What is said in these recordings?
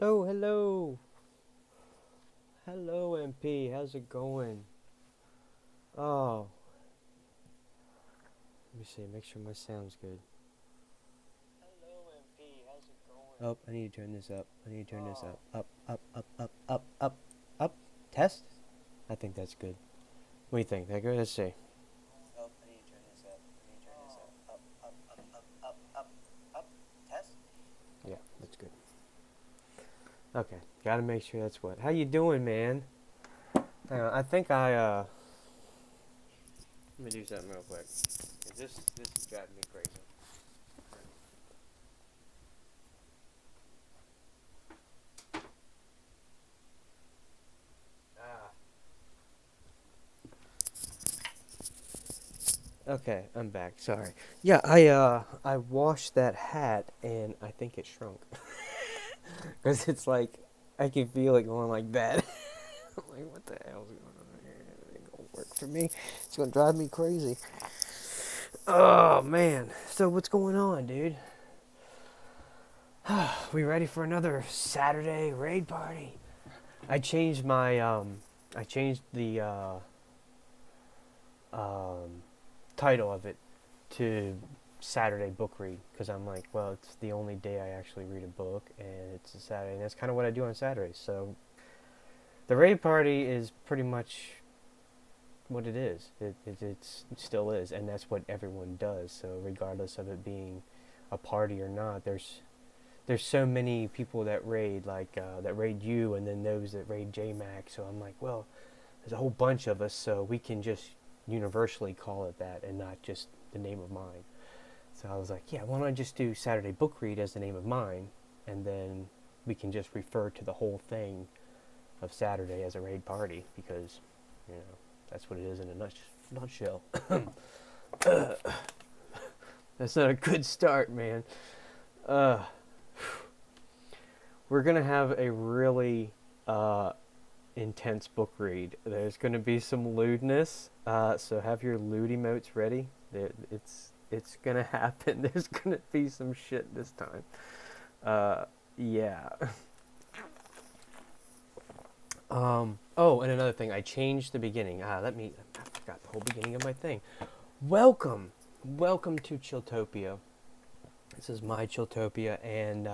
Oh, hello. Hello, MP. How's it going? Oh, let me see. Make sure my sound's good. Hello, MP. How's it going? Oh, I need to turn this up. I need to turn this up. Up, up, up, up, up, up, up. Test? I think that's good. What do you think? That good? Let's see. Oh, I need to turn this up. I need to turn this up. Up, up, up, up, up, up, up. Test? Yeah, that's good. Okay, gotta make sure that's what. How you doing, man? Hang on, I think let me do something real quick. This is driving me crazy. Ah. Okay, I'm back. Sorry. Yeah, I washed that hat and I think it shrunk. Cause it's like I can feel it going like that. I'm like, what the hell's going on here? It ain't gonna work for me. It's gonna drive me crazy. Oh man. So what's going on, dude? We ready for another Saturday raid party? I changed my I changed the um title of it to Saturday book read because I'm like, well, it's the only day I actually read a book, and it's a Saturday, and that's kind of what I do on Saturdays. So the raid party is pretty much what it is. It still is, and that's what everyone does. So regardless of it being a party or not, there's so many people that raid, like that raid you, and then those that raid JMac. So I'm like, well, there's a whole bunch of us, so we can just universally call it that and not just the name of mine. So I was like, yeah, why don't I just do Saturday Book Read as the name of mine, and then we can just refer to the whole thing of Saturday as a raid party because, you know, that's what it is in a nutshell. That's not a good start, man. Uh, we're gonna have a really intense book read. There's going to be some lewdness, so have your lewd emotes ready. It's going to happen. There's going to be some shit this time. Yeah. Oh, and another thing, I changed the beginning. I forgot the whole beginning of my thing. Welcome to Chilltopia. This is my Chilltopia and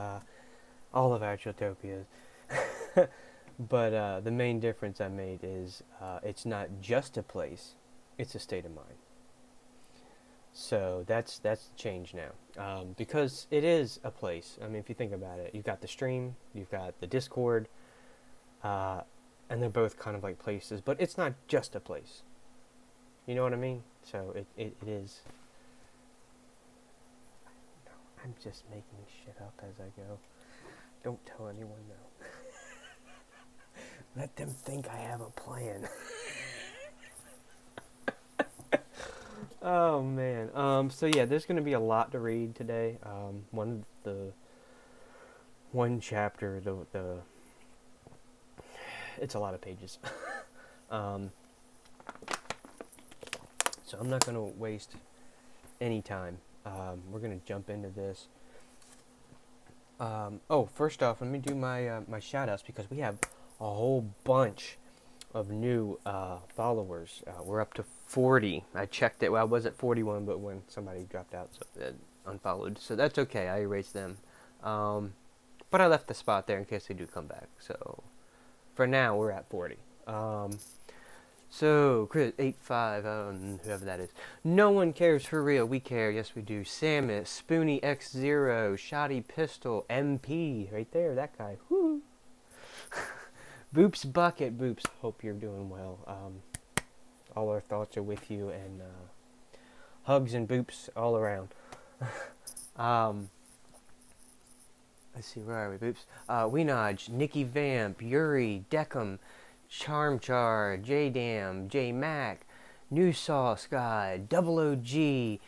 all of our Chilltopias. But the main difference I made is it's not just a place, it's a state of mind. So that's the change now. Because it is a place. I mean, if you think about it, you've got the stream, you've got the Discord, uh, and they're both kind of like places, but it's not just a place. You know what I mean? So it is. I'm just making shit up as I go. Don't tell anyone though. Let them think I have a plan. Oh man. So yeah, there's gonna be a lot to read today. One chapter, the it's a lot of pages. um, so I'm not gonna waste any time. We're gonna jump into this. First off, let me do my shout outs because we have a whole bunch of new followers. We're up to 40. I checked it. Well, I was at 41, but when somebody dropped out, so unfollowed. So that's okay. I erased them. But I left the spot there in case they do come back. So for now, we're at 40. So, Kriz 85, whoever that is. No one cares for real. We care. Yes, we do. Samus, Spoonie X0, Shoddy Pistol, MP. Right there, that guy. Woo! Boops Bucket. Boops, hope you're doing well. All our thoughts are with you, and hugs and boops all around. Let's see, where are we, Boops? Weenodge, Nikki Vamp, Yuri, Deckham, Charmchar, J-Dam, J-Mac, New Sauce Guy, Double OG,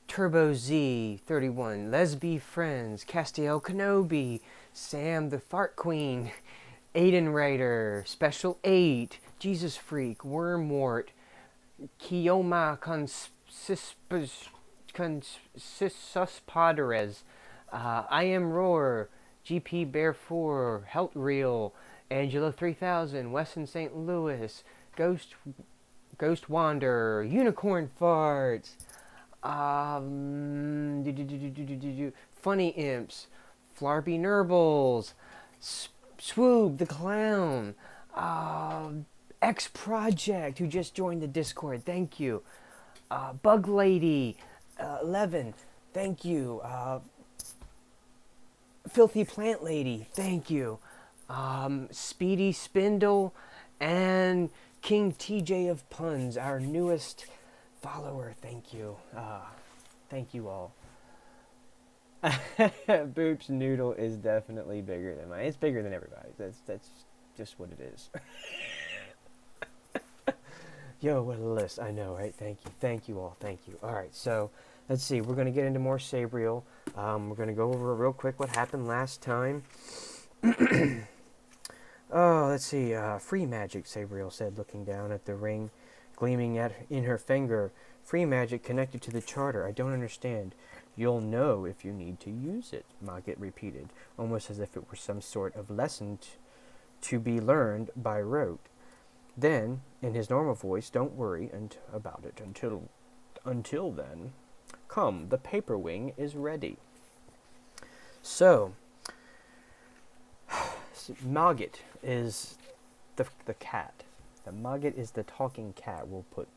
Turbo Z, 31, Lesby Friends, Castiel Kenobi, Sam the Fart Queen, Aiden Rider, Special 8, Jesus Freak, Wormwort, Kioma Consisus Poderes, I Am Roar, GP Bear 4, Helt Reel, Angela 3000, Weston St. Louis, Ghost Wander, Unicorn Farts, Funny Imps, Flarby Nurbles, Swoob the Clown, X Project, who just joined the Discord, thank you. Bug Lady, 11, thank you. Filthy Plant Lady, thank you. Speedy Spindle, and King TJ of Puns, our newest follower, thank you. Thank you all. Boop's noodle is definitely bigger than mine. It's bigger than everybody's. That's just what it is. Yo, what a list. I know, right? Thank you all. Thank you. All right, so let's see. We're going to get into more Sabriel. We're going to go over real quick what happened last time. Oh, let's see. Free magic, Sabriel said, looking down at the ring, gleaming in her finger. Free magic connected to the charter. I don't understand. You'll know if you need to use it, Maggot repeated, almost as if it were some sort of lesson to be learned by rote. Then, in his normal voice, don't worry about it until then. Come, the paper wing is ready. So, Maggot is the cat. The Maggot is the talking cat. We'll put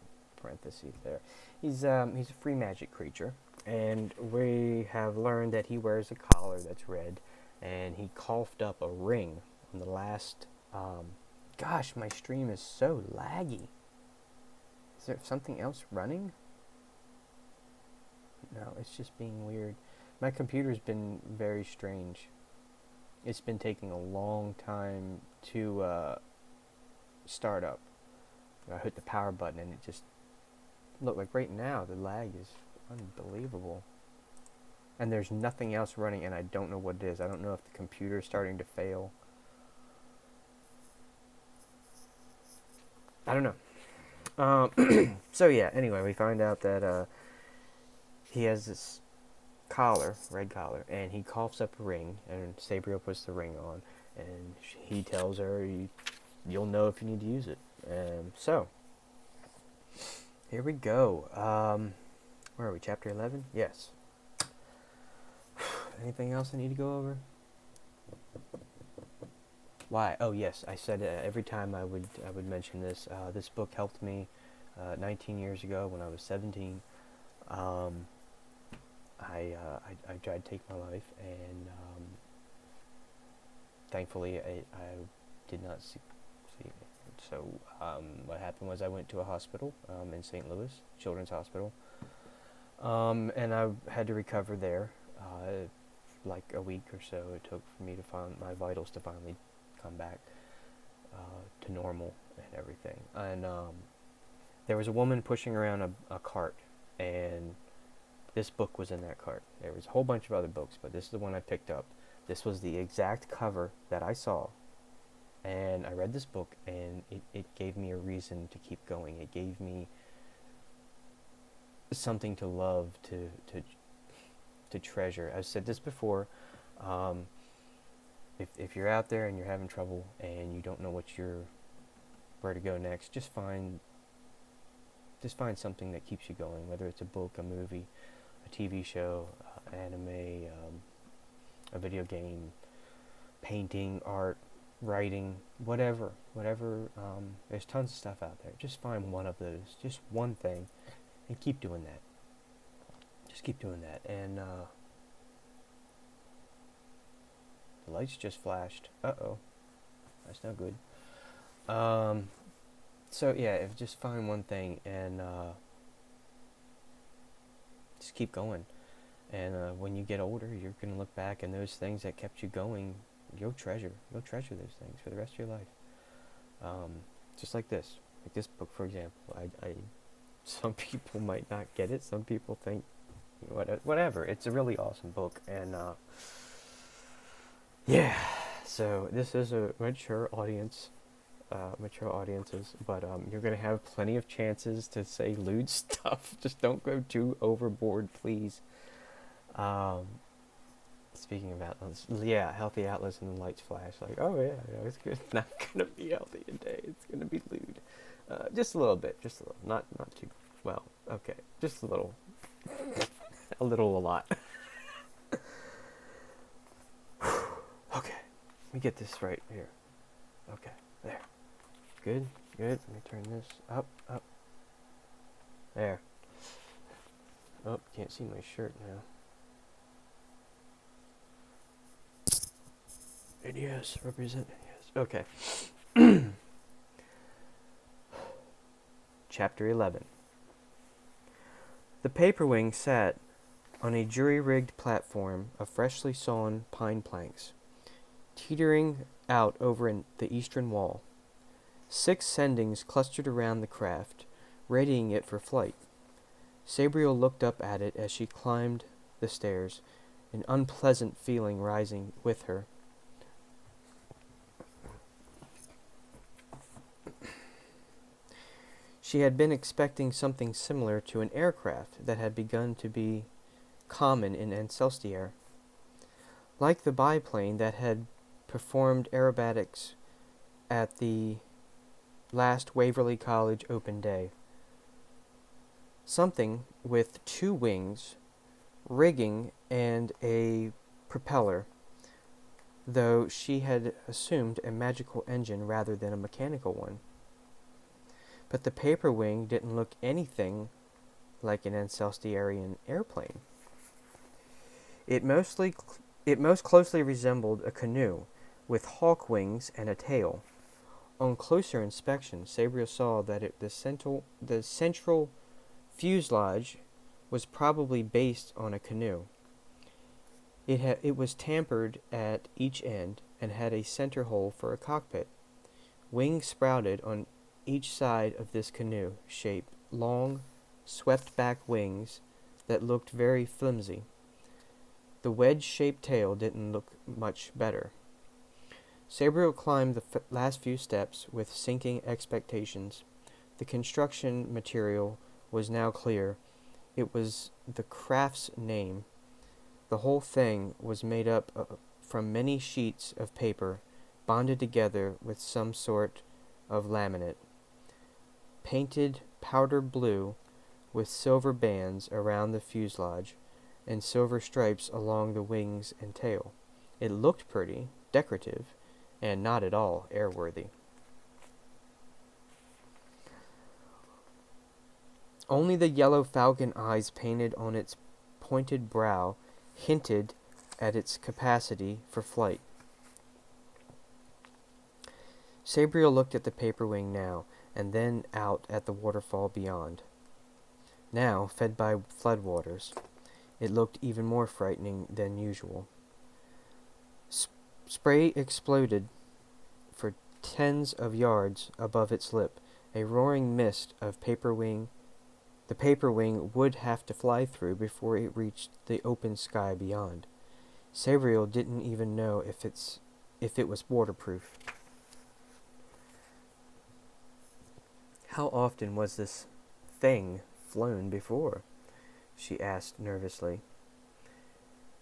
parentheses there. He's a free magic creature, and we have learned that he wears a collar that's red, and he coughed up a ring on the last. Gosh, my stream is so laggy. Is there something else running? No, it's just being weird. My computer's been very strange. It's been taking a long time to start up. I hit the power button and it just look like right now the lag is unbelievable. And there's nothing else running and I don't know what it is. I don't know if the computer's starting to fail. I don't know. So yeah, anyway, we find out that he has this collar, red collar, and he coughs up a ring, and Sabriel puts the ring on, and he tells her, you'll know if you need to use it. So, here we go. Where are we, chapter 11? Yes. Anything else I need to go over? Why? Oh yes, I said every time I would mention this. This book helped me 19 years ago when I was 17. I tried to take my life, and thankfully I did not see it. So what happened was I went to a hospital in St. Louis, Children's Hospital, and I had to recover there. Like a week or so it took for me to find my vitals to finally come back to normal and everything. And there was a woman pushing around a cart, and this book was in that cart. There was a whole bunch of other books, but this is the one I picked up. This was the exact cover that I saw, and I read this book, and it gave me a reason to keep going. It gave me something to love, to treasure. I've said this before. If you're out there and you're having trouble and you don't know where to go next, just find something that keeps you going. Whether it's a book, a movie, a TV show, anime, a video game, painting, art, writing, whatever. There's tons of stuff out there. Just find one of those, just one thing, and keep doing that. Just keep doing that. And the lights just flashed. Uh-oh. That's not good. So yeah, just find one thing and just keep going. And when you get older, you're going to look back, and those things that kept you going, you'll treasure those things for the rest of your life. Just like this book, for example. I some people might not get it. Some people think whatever. It's a really awesome book, and yeah. So this is a mature audiences, but you're gonna have plenty of chances to say lewd stuff. Just don't go too overboard, please. Speaking of outlets, yeah, healthy outlets and the lights flash. Like, oh yeah, yeah, it's good. Not gonna be healthy today. It's gonna be lewd. Just a little bit, just a little. Not too well. Okay, just a little. A little, a lot. Okay, let me get this right here. Okay, there. Good, good. Let me turn this up, up. There. Oh, can't see my shirt now. NES, represent NES. Okay. Chapter 11. The Paperwing sat on a jury-rigged platform of freshly sawn pine planks, teetering out over the eastern wall. 6 sendings clustered around the craft, readying it for flight. Sabriel looked up at it as she climbed the stairs, an unpleasant feeling rising with her. She had been expecting something similar to an aircraft that had begun to be common in Ancelstier. Like the biplane that had performed aerobatics at the last Waverly College Open Day. Something with 2 wings, rigging, and a propeller, though she had assumed a magical engine rather than a mechanical one. But the Paperwing didn't look anything like an Ancelstierian airplane. It most closely resembled a canoe, with hawk wings and a tail. On closer inspection, Sabriel saw that the central fuselage was probably based on a canoe. It was tampered at each end and had a center hole for a cockpit. Wings sprouted on each side of this canoe shape, long, swept-back wings that looked very flimsy. The wedge-shaped tail didn't look much better. Sabriel climbed the last few steps with sinking expectations. The construction material was now clear. It was the craft's name. The whole thing was made up from many sheets of paper, bonded together with some sort of laminate, painted powder blue with silver bands around the fuselage and silver stripes along the wings and tail. It looked pretty, decorative, and not at all airworthy. Only the yellow falcon eyes painted on its pointed brow hinted at its capacity for flight. Sabriel looked at the Paperwing now, and then out at the waterfall beyond. Now, fed by floodwaters, it looked even more frightening than usual. Spray exploded for tens of yards above its lip, a roaring mist of Paperwing. The Paperwing would have to fly through before it reached the open sky beyond. Sabriel didn't even know if it was waterproof. How often was this thing flown before? She asked nervously.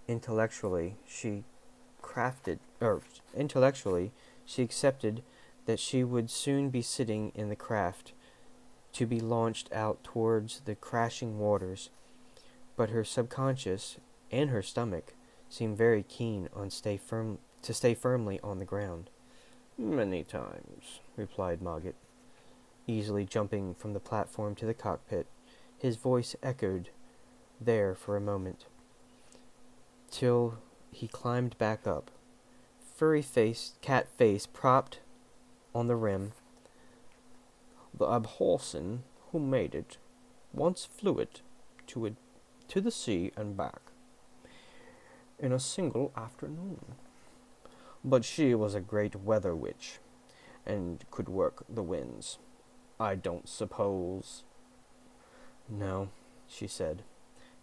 Intellectually, she accepted that she would soon be sitting in the craft, to be launched out towards the crashing waters, but her subconscious and her stomach seemed very keen on to stay firmly on the ground. "Many times," replied Mogget, easily jumping from the platform to the cockpit. His voice echoed there for a moment, till he climbed back up, cat face propped on the rim. "The Abhorsen who made it once flew it to the sea and back in a single afternoon. But she was a great weather witch, and could work the winds. I don't suppose—" "No," she said,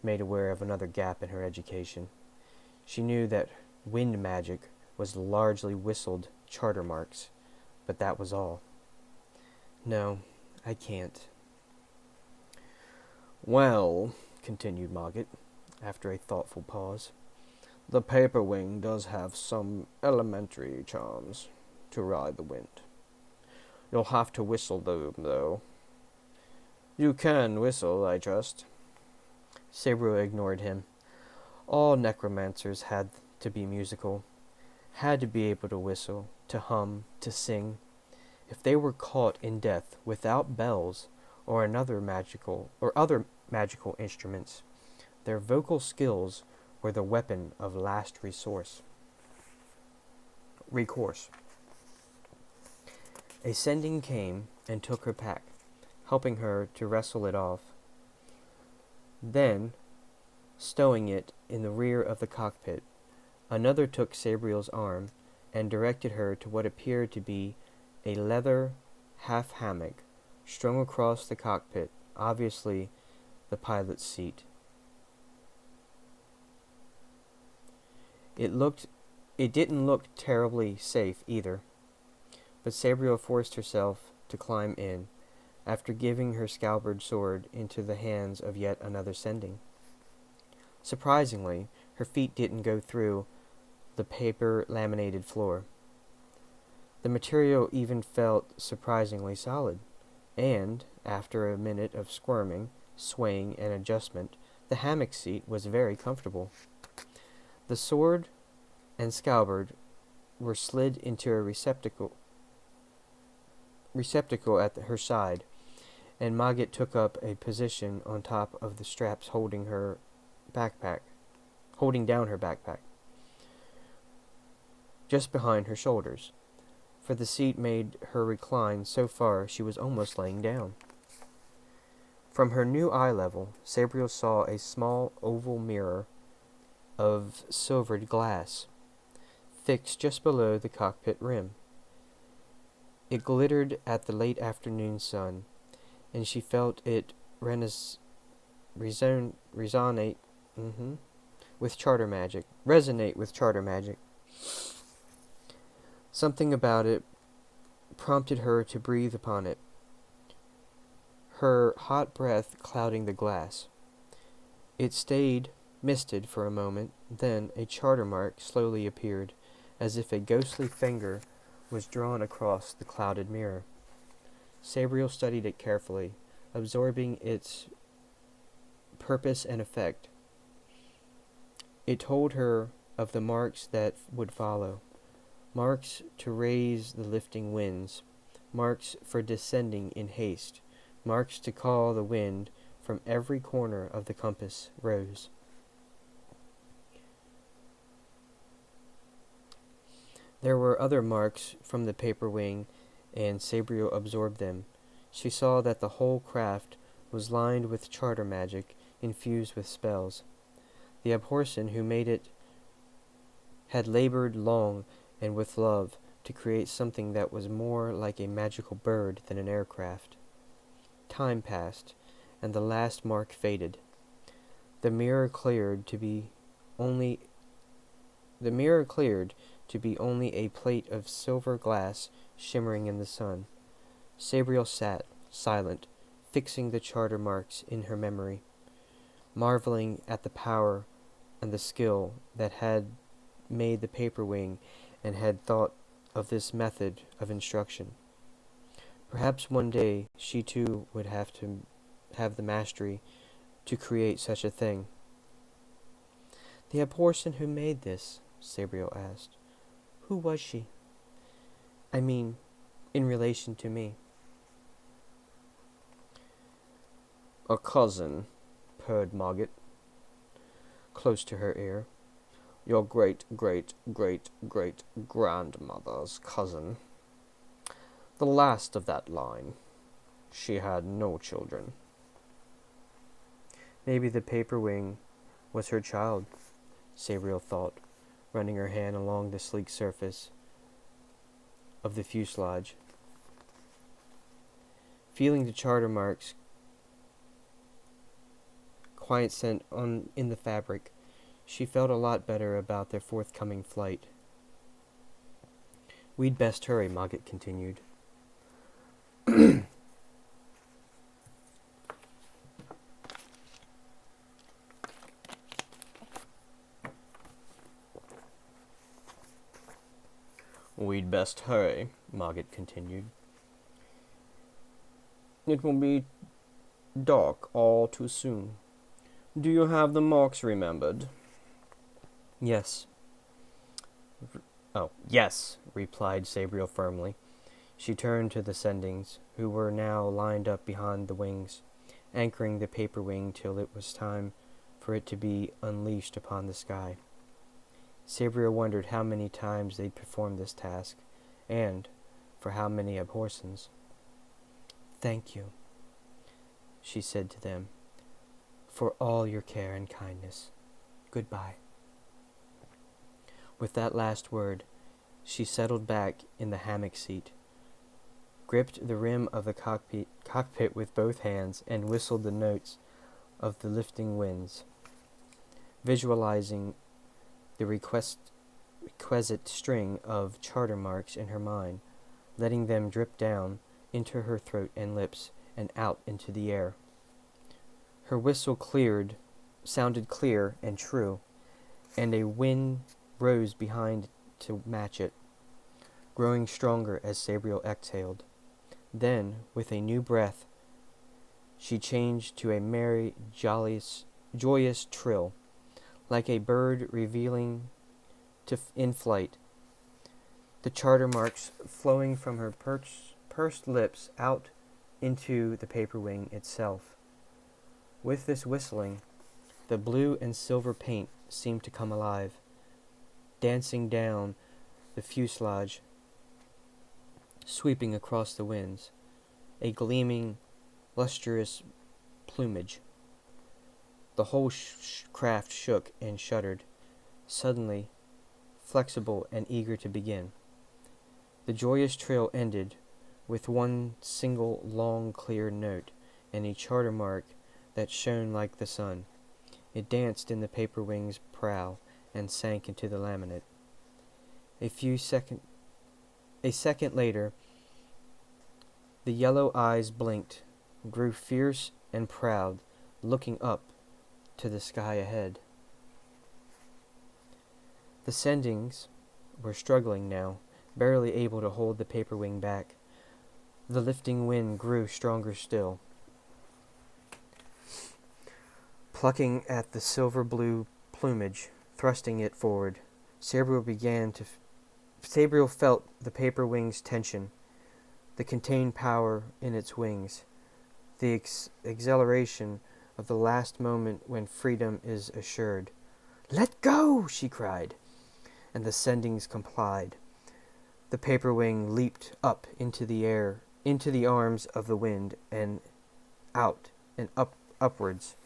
made aware of another gap in her education. She knew that wind magic was largely whistled charter marks, but that was all. "No, I can't." "Well," continued Mogget, after a thoughtful pause, The paper wing does have some elementary charms to ride the wind. You'll have to whistle them, though. You can whistle, I trust. Sabriel ignored him. All necromancers had to be musical, had to be able to whistle, to hum, to sing. If they were caught in death without bells or other magical instruments, their vocal skills were the weapon of last recourse. A sending came and took her pack, helping her to wrestle it off. Then, stowing it in the rear of the cockpit, another took Sabriel's arm and directed her to what appeared to be a leather half-hammock strung across the cockpit, obviously the pilot's seat. It didn't look terribly safe either, but Sabriel forced herself to climb in, after giving her scabbard sword into the hands of yet another sending. Surprisingly, her feet didn't go through the paper-laminated floor. The material even felt surprisingly solid, and, after a minute of squirming, swaying, and adjustment, the hammock seat was very comfortable. The sword and scabbard were slid into a receptacle at her side, and Mogget took up a position on top of the straps holding down her backpack, just behind her shoulders, for the seat made her recline so far she was almost laying down. From her new eye level, Sabriel saw a small oval mirror of silvered glass, fixed just below the cockpit rim. It glittered at the late afternoon sun, and she felt it resonate with charter magic. Something about it prompted her to breathe upon it, her hot breath clouding the glass. It stayed misted for a moment, then a charter mark slowly appeared, as if a ghostly finger was drawn across the clouded mirror. Sabriel studied it carefully, absorbing its purpose and effect. It told her of the marks that would follow, marks to raise the lifting winds, marks for descending in haste, marks to call the wind from every corner of the compass rose. There were other marks from the paper wing, and Sabriel absorbed them. She saw that the whole craft was lined with charter magic infused with spells. The Abhorsen who made it had labored long and with love to create something that was more like a magical bird than an aircraft. Time passed, and the last mark faded. The mirror cleared to be only a plate of silver glass shimmering in the sun. Sabriel sat, silent, fixing the charter marks in her memory, marveling at the power and the skill that had made the paper wing and had thought of this method of instruction. Perhaps one day she too would have the mastery to create such a thing. The Abhorsen who made this, Sabriel asked. Who was she? I mean, in relation to me. A cousin, purred Mogget, close to her ear. Your great-great-great-great-grandmother's cousin. The last of that line. She had no children. Maybe the paper wing was her child, Sabriel thought, running her hand along the sleek surface of the fuselage. Feeling the charter marks quiescent in the fabric, she felt a lot better about their forthcoming flight. We'd best hurry, Mogget continued. "We'd best hurry," Margaret continued. "It will be dark all too soon. Do you have the marks remembered?" "Yes." Yes," replied Sabriel firmly. She turned to the Sendings, who were now lined up behind the wings, anchoring the paper wing till it was time for it to be unleashed upon the sky. Sabriel wondered how many times they'd perform this task, and for how many abhorsen's. "Thank you," she said to them, "for all your care and kindness. Goodbye." With that last word, she settled back in the hammock seat, gripped the rim of the cockpit with both hands, and whistled the notes of the lifting winds, visualizing the requisite string of charter marks in her mind, letting them drip down into her throat and lips and out into the air. Her whistle sounded clear and true, and a wind rose behind to match it, growing stronger as Sabriel exhaled. Then, with a new breath, she changed to a merry, joyous trill, like a bird revealing in flight, the charter marks flowing from her pursed lips out into the paper wing itself. With this whistling, the blue and silver paint seemed to come alive, dancing down the fuselage, sweeping across the winds, a gleaming, lustrous plumage. The whole craft shook and shuddered, suddenly flexible and eager to begin. The joyous trill ended with one single long clear note and a charter mark that shone like the sun. It danced in the paper wing's prow and sank into the laminate. A second later, the yellow eyes blinked, grew fierce and proud, looking up to the sky ahead. The Sendings were struggling now, barely able to hold the paper wing back. The lifting wind grew stronger still, plucking at the silver-blue plumage, thrusting it forward. Sabriel felt the paper wing's tension, the contained power in its wings, the exhilaration of the last moment when freedom is assured. "Let go!" she cried, and the Sendings complied. The paper wing leaped up into the air, into the arms of the wind, and out and upwards,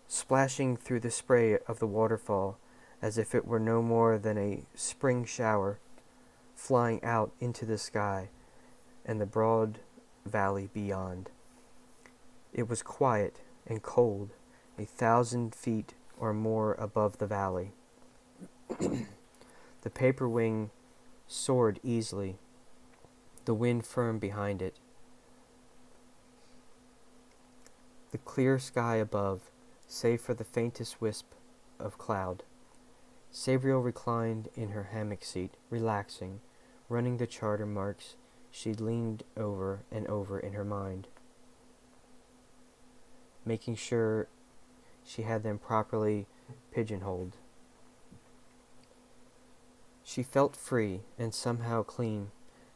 splashing through the spray of the waterfall as if it were no more than a spring shower, flying out into the sky and the broad valley beyond. It was quiet and cold, 1,000 feet or more above the valley. The paper wing soared easily, the wind firm behind it. The clear sky above, save for the faintest wisp of cloud. Sabriel reclined in her hammock seat, relaxing, running the charter marks she'd leaned over and over in her mind, making sure she had them properly pigeonholed. She felt free and somehow clean,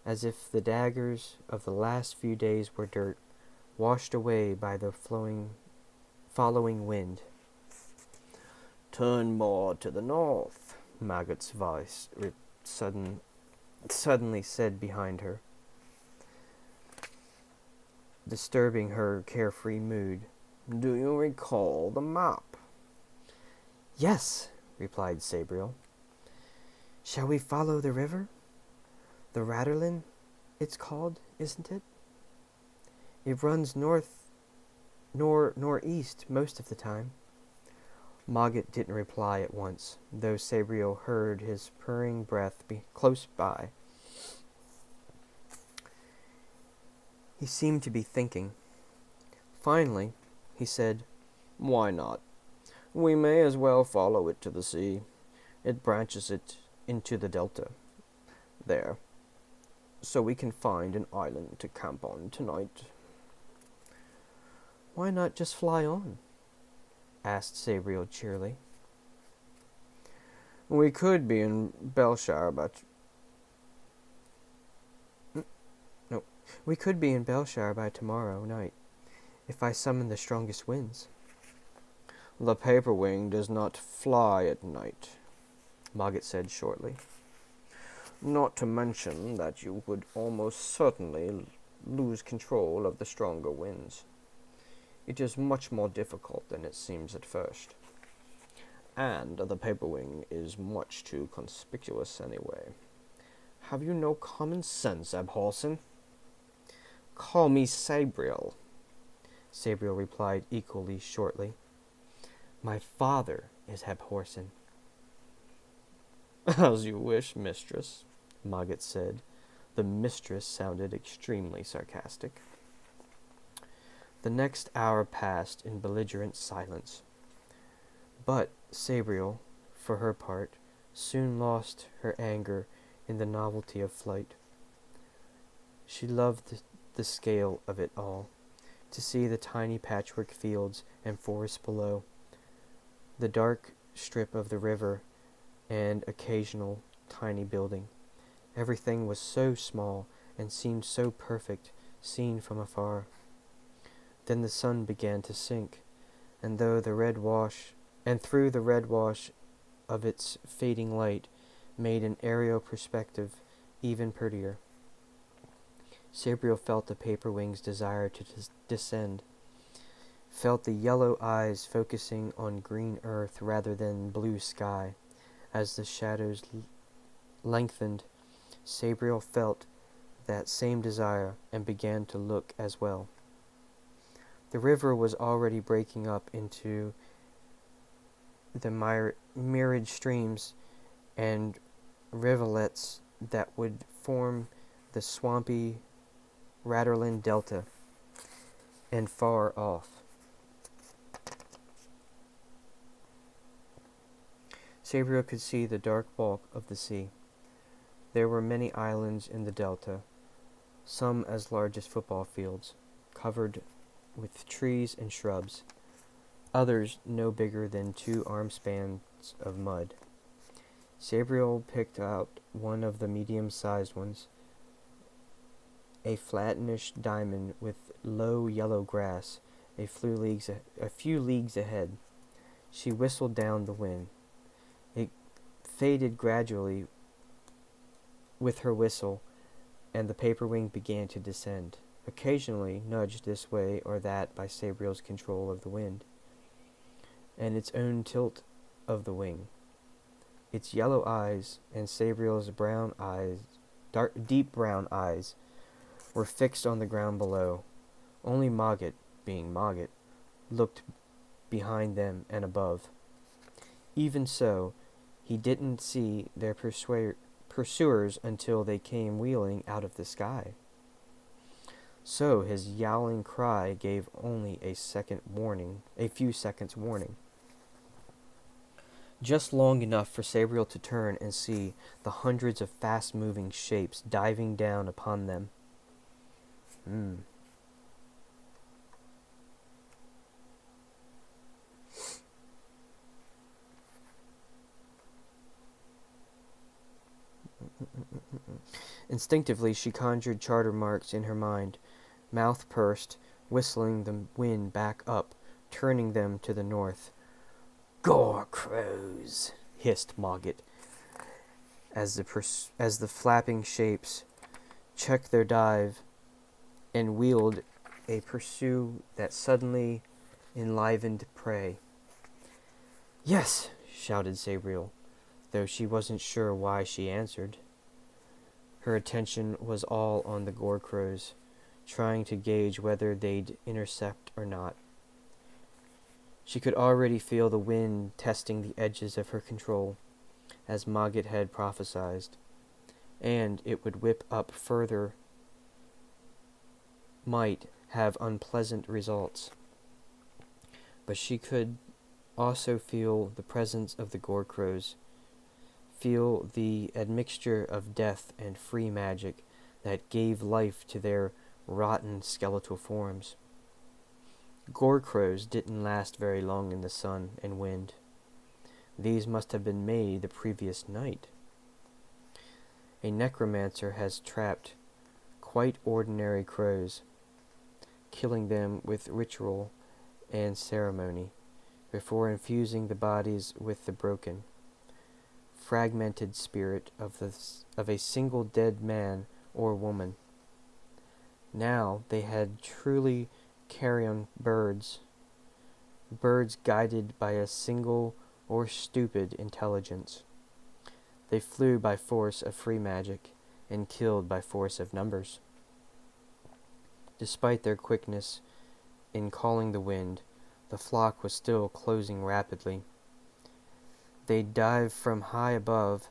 as if the daggers of the last few days were dirt, washed away by the following wind. "Turn more to the north," Margaret's voice suddenly said behind her, disturbing her carefree mood. "Do you recall the map?" "Yes," replied Sabriel. "Shall we follow the river? The Raderlin, it's called, isn't it? It runs northeast most of the time." Margaret didn't reply at once, though Sabriel heard his purring breath close by. He seemed to be thinking. Finally, he said, "Why not? We may as well follow it to the sea. It branches it into the delta. There, so we can find an island to camp on tonight." "Why not just fly on?" asked Sabriel cheerily. "We could be in Belshire by no, we could be in Belshire by tomorrow night, if I summon the strongest winds." "The paper wing does not fly at night," Mogget said shortly. "Not to mention that you would almost certainly lose control of the stronger winds. It is much more difficult than it seems at first. And the paper wing is much too conspicuous anyway. Have you no common sense, Abhorsen?" "Call me Sabriel," Sabriel replied equally shortly. "My father is Abhorsen." "As you wish, mistress," Mogget said. The mistress sounded extremely sarcastic. The next hour passed in belligerent silence. But Sabriel, for her part, soon lost her anger in the novelty of flight. She loved the scale of it all, to see the tiny patchwork fields and forests below, the dark strip of the river, and occasional tiny building. Everything was so small and seemed so perfect, seen from afar. Then the sun began to sink, and through the red wash of its fading light, made an aerial perspective even prettier. Sabriel felt the paper wing's desire to descend, felt the yellow eyes focusing on green earth rather than blue sky. As the shadows lengthened, Sabriel felt that same desire and began to look as well. The river was already breaking up into the myriad streams and rivulets that would form the swampy Raderland Delta, and far off, Sabriel could see the dark bulk of the sea. There were many islands in the delta, some as large as football fields, covered with trees and shrubs, others no bigger than 2 arm spans of mud. Sabriel picked out one of the medium-sized ones, a flattenish diamond with low yellow grass, a few leagues ahead. She whistled down the wind. It faded gradually with her whistle, and the paper wing began to descend, occasionally nudged this way or that by Sabriel's control of the wind, and its own tilt of the wing. Its yellow eyes and Sabriel's brown eyes, deep brown eyes, were fixed on the ground below. Only Mogget, being Mogget, looked behind them and above. Even so, he didn't see their pursuers until they came wheeling out of the sky. So his yowling cry gave only a few seconds warning. Just long enough for Sabriel to turn and see the hundreds of fast-moving shapes diving down upon them. Instinctively, she conjured charter marks in her mind, mouth pursed, whistling the wind back up, turning them to the north. "Gore crows," hissed Mogget, as the flapping shapes checked their dive and wheeled a pursuit that suddenly enlivened prey. "Yes," shouted Sabriel, though she wasn't sure why she answered. Her attention was all on the gore crows, trying to gauge whether they'd intercept or not. She could already feel the wind testing the edges of her control, as Mogget had prophesied, and it would whip up further might have unpleasant results. But she could also feel the presence of the gore crows, feel the admixture of death and free magic that gave life to their rotten skeletal forms. Gore crows didn't last very long in the sun and wind. These must have been made the previous night. A necromancer has trapped quite ordinary crows, killing them with ritual and ceremony, before infusing the bodies with the broken, fragmented spirit of a single dead man or woman. Now they had truly carrion birds guided by a single or stupid intelligence. They flew by force of free magic and killed by force of numbers. Despite their quickness in calling the wind, the flock was still closing rapidly. They dived from high above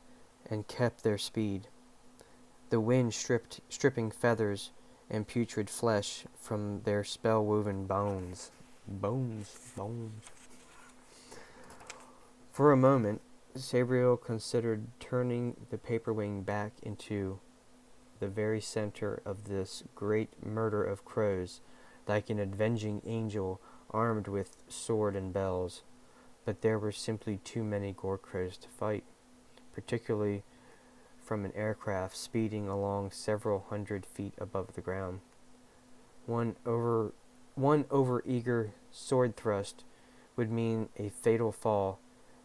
and kept their speed, the wind stripping feathers and putrid flesh from their spell-woven bones. Bones. For a moment, Sabriel considered turning the paperwing back into the very center of this great murder of crows, like an avenging angel armed with sword and bells. But there were simply too many gore crows to fight, particularly from an aircraft speeding along several hundred feet above the ground. One over-eager sword thrust would mean a fatal fall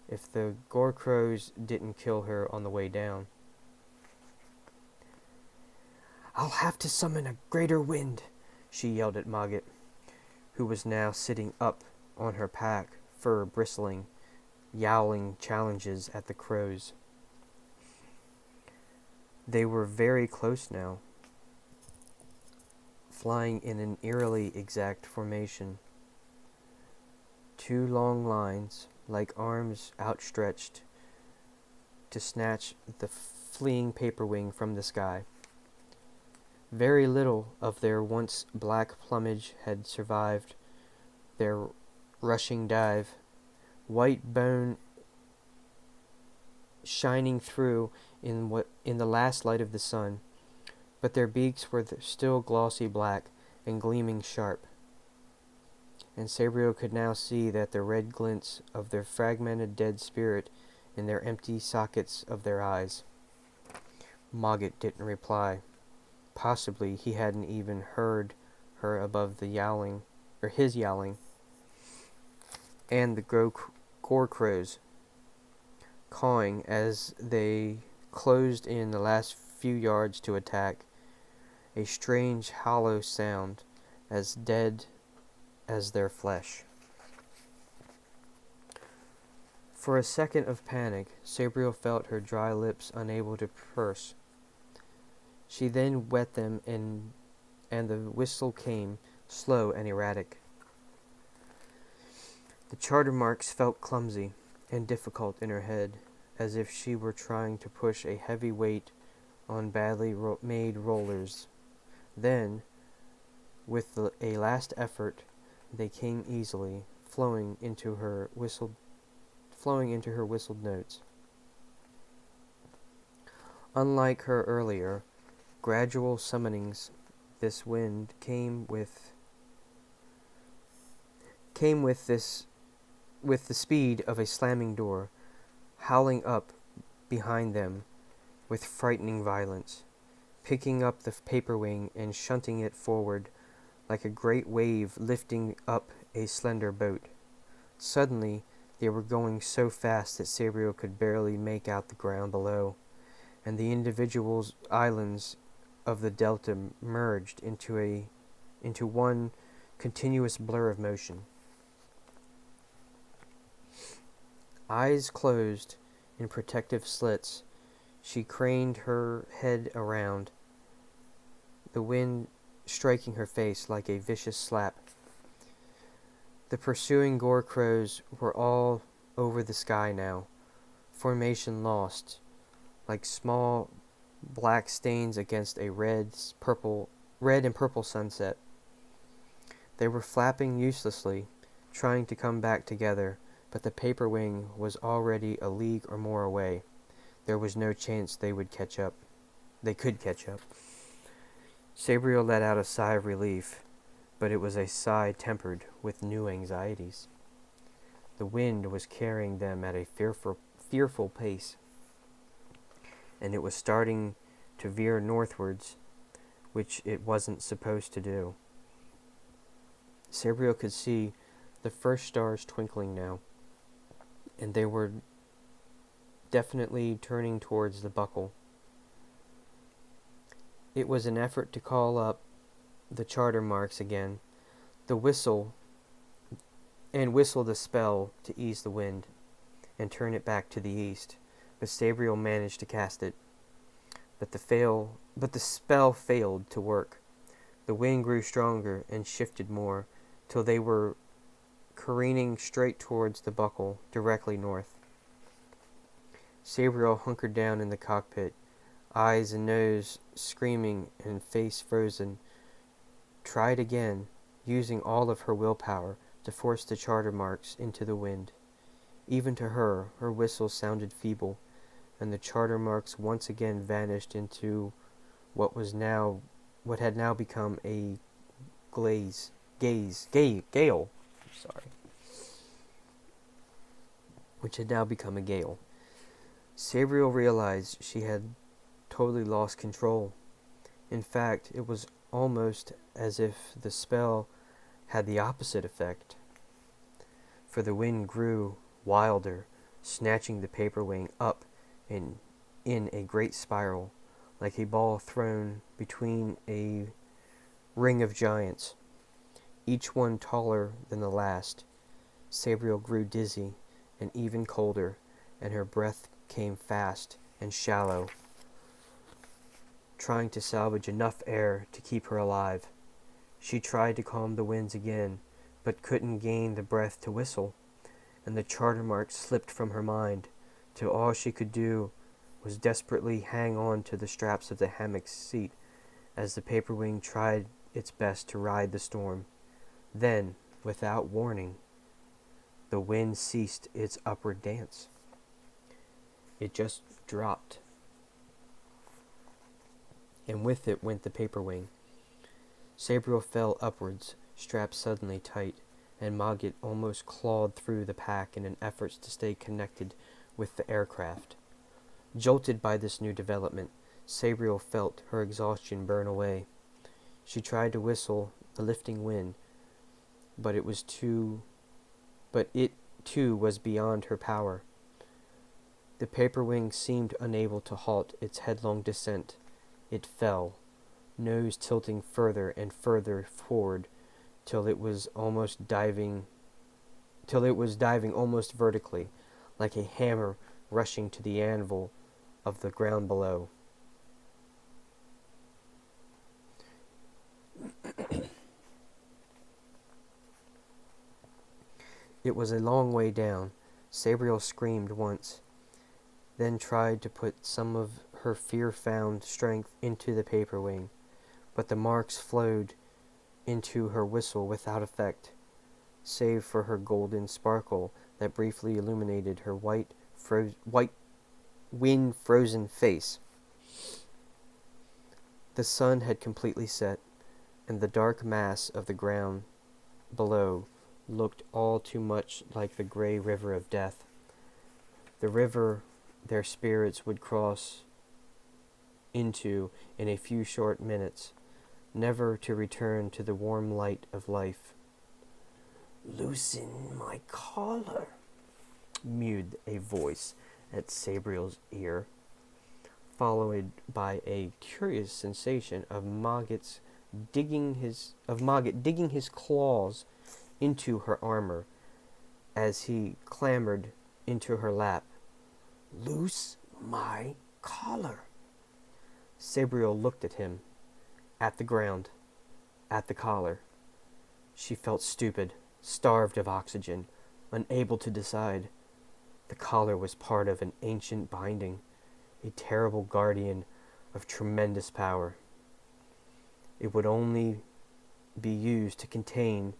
if the gore crows didn't kill her on the way down. "I'll have to summon a greater wind," she yelled at Mogget, who was now sitting up on her pack, fur bristling, yowling challenges at the crows. They were very close now, flying in an eerily exact formation. Two long lines, like arms outstretched to snatch the fleeing paperwing from the sky. Very little of their once black plumage had survived their rushing dive, white bone shining through in the last light of the sun, but their beaks were still glossy black and gleaming sharp, and Sabriel could now see that the red glints of their fragmented dead spirit in their empty sockets of their eyes. Mogget didn't reply. Possibly he hadn't even heard her above the yowling, or his yowling, and the gore crows cawing as they closed in the last few yards to attack, a strange hollow sound, as dead as their flesh. For a second of panic, Sabriel felt her dry lips unable to purse. She then wet them, and the whistle came, slow and erratic. The charter marks felt clumsy and difficult in her head, as if she were trying to push a heavy weight on badly made rollers. Then, with a last effort, they came easily, flowing into her whistled notes. Unlike her earlier gradual summonings, this wind came with the speed of a slamming door, howling up behind them with frightening violence, picking up the paperwing and shunting it forward like a great wave lifting up a slender boat. Suddenly, they were going so fast that Sabriel could barely make out the ground below, and the individual islands of the delta merged into one continuous blur of motion. Eyes closed in protective slits, she craned her head around, the wind striking her face like a vicious slap. The pursuing gore crows were all over the sky now, formation lost, like small black stains against a red and purple sunset. They were flapping uselessly, trying to come back together, but the paperwing was already a league or more away. There was no chance they could catch up. Sabriel let out a sigh of relief, but it was a sigh tempered with new anxieties. The wind was carrying them at a fearful pace, and it was starting to veer northwards, which it wasn't supposed to do. Sabriel could see the first stars twinkling now, and they were definitely turning towards the buckle. It was an effort to call up the charter marks again, the whistle the spell to ease the wind, and turn it back to the east, but Sabriel managed to cast it. But the spell failed to work. The wind grew stronger and shifted more, till they were careening straight towards the buckle, directly north. Sabriel hunkered down in the cockpit, eyes and nose screaming and face frozen, tried again, using all of her willpower to force the charter marks into the wind. Even to her whistle sounded feeble, and the charter marks once again vanished into what had now become a gale. Which had now become a gale. Sabriel realized she had totally lost control. In fact, it was almost as if the spell had the opposite effect, for the wind grew wilder, snatching the paper wing up in a great spiral, like a ball thrown between a ring of giants, each one taller than the last. Sabriel grew dizzy and even colder, and her breath came fast and shallow, trying to salvage enough air to keep her alive. She tried to calm the winds again, but couldn't gain the breath to whistle, and the charter mark slipped from her mind, till all she could do was desperately hang on to the straps of the hammock seat as the paper wing tried its best to ride the storm. Then, without warning, the wind ceased its upward dance. It just dropped, and with it went the paper wing. Sabriel fell upwards, strapped suddenly tight, and Mogget almost clawed through the pack in an effort to stay connected with the aircraft. Jolted by this new development, Sabriel felt her exhaustion burn away. She tried to whistle the lifting wind, but it too was beyond her power. The paper wing seemed unable to halt its headlong descent. It fell, nose tilting further and further forward, till it was diving almost vertically, like a hammer rushing to the anvil of the ground below. It was a long way down. Sabriel screamed once, then tried to put some of her fear-found strength into the paper wing, but the marks flowed into her whistle without effect, save for her golden sparkle that briefly illuminated her white wind-frozen face. The sun had completely set, and the dark mass of the ground below looked all too much like the gray river of death, the river their spirits would cross into in a few short minutes, never to return to the warm light of life. "Loosen my collar," mewed a voice at Sabriel's ear, followed by a curious sensation of Mogget digging his claws into her armor as he clambered into her lap. "Loose my collar." Sabriel looked at him, at the ground, at the collar. She felt stupid, starved of oxygen, unable to decide. The collar was part of an ancient binding, a terrible guardian of tremendous power. It would only be used to contain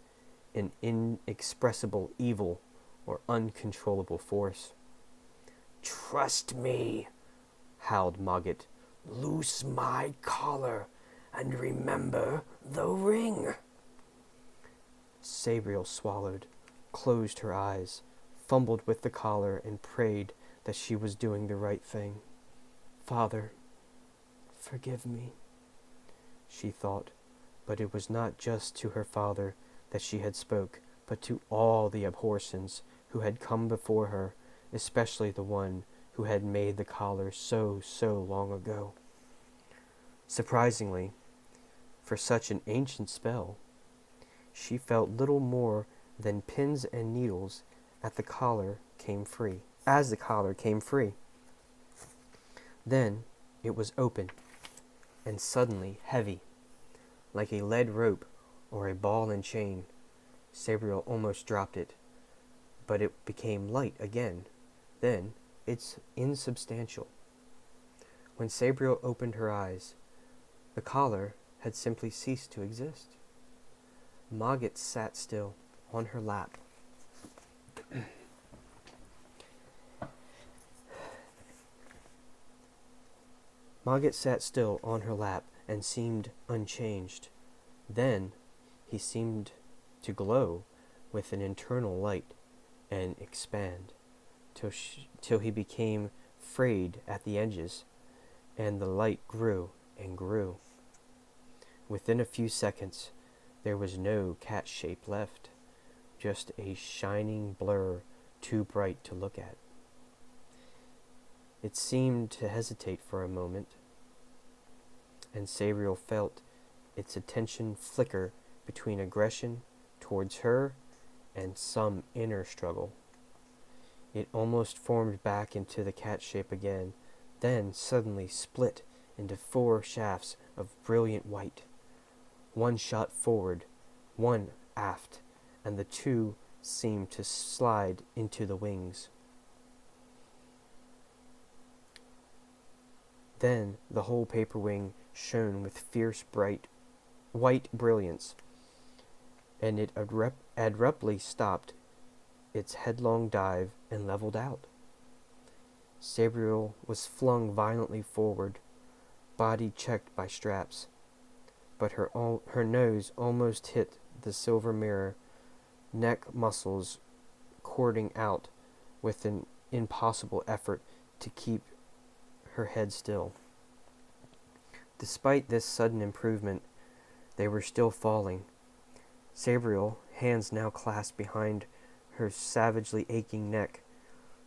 an inexpressible evil or uncontrollable force. "Trust me," howled Mogget. "Loose my collar, and remember the ring." Sabriel swallowed, closed her eyes, fumbled with the collar, and prayed that she was doing the right thing. "Father, forgive me," she thought, but it was not just to her father that she had spoke, but to all the Abhorsons who had come before her, especially the one who had made the collar so long ago. Surprisingly, for such an ancient spell, she felt little more than pins and needles as the collar came free. Then it was open and suddenly heavy, like a lead rope or a ball and chain. Sabriel almost dropped it, but it became light again. Then it's insubstantial. When Sabriel opened her eyes, the collar had simply ceased to exist. Mogget sat still on her lap. Mogget sat still on her lap and seemed unchanged. Then he seemed to glow with an internal light and expand till he became frayed at the edges, and the light grew and grew. Within a few seconds, there was no cat shape left, just a shining blur too bright to look at. It seemed to hesitate for a moment, and Sabriel felt its attention flicker between aggression towards her and some inner struggle. It almost formed back into the cat shape again, then suddenly split into 4 shafts of brilliant white. One shot forward, one aft, and the 2 seemed to slide into the wings. Then the whole paper wing shone with fierce, bright, white brilliance, and it abruptly stopped its headlong dive and leveled out. Sabriel was flung violently forward, body checked by straps, but her nose almost hit the silver mirror, neck muscles cording out with an impossible effort to keep her head still. Despite this sudden improvement, they were still falling. Sabriel, hands now clasped behind her savagely aching neck,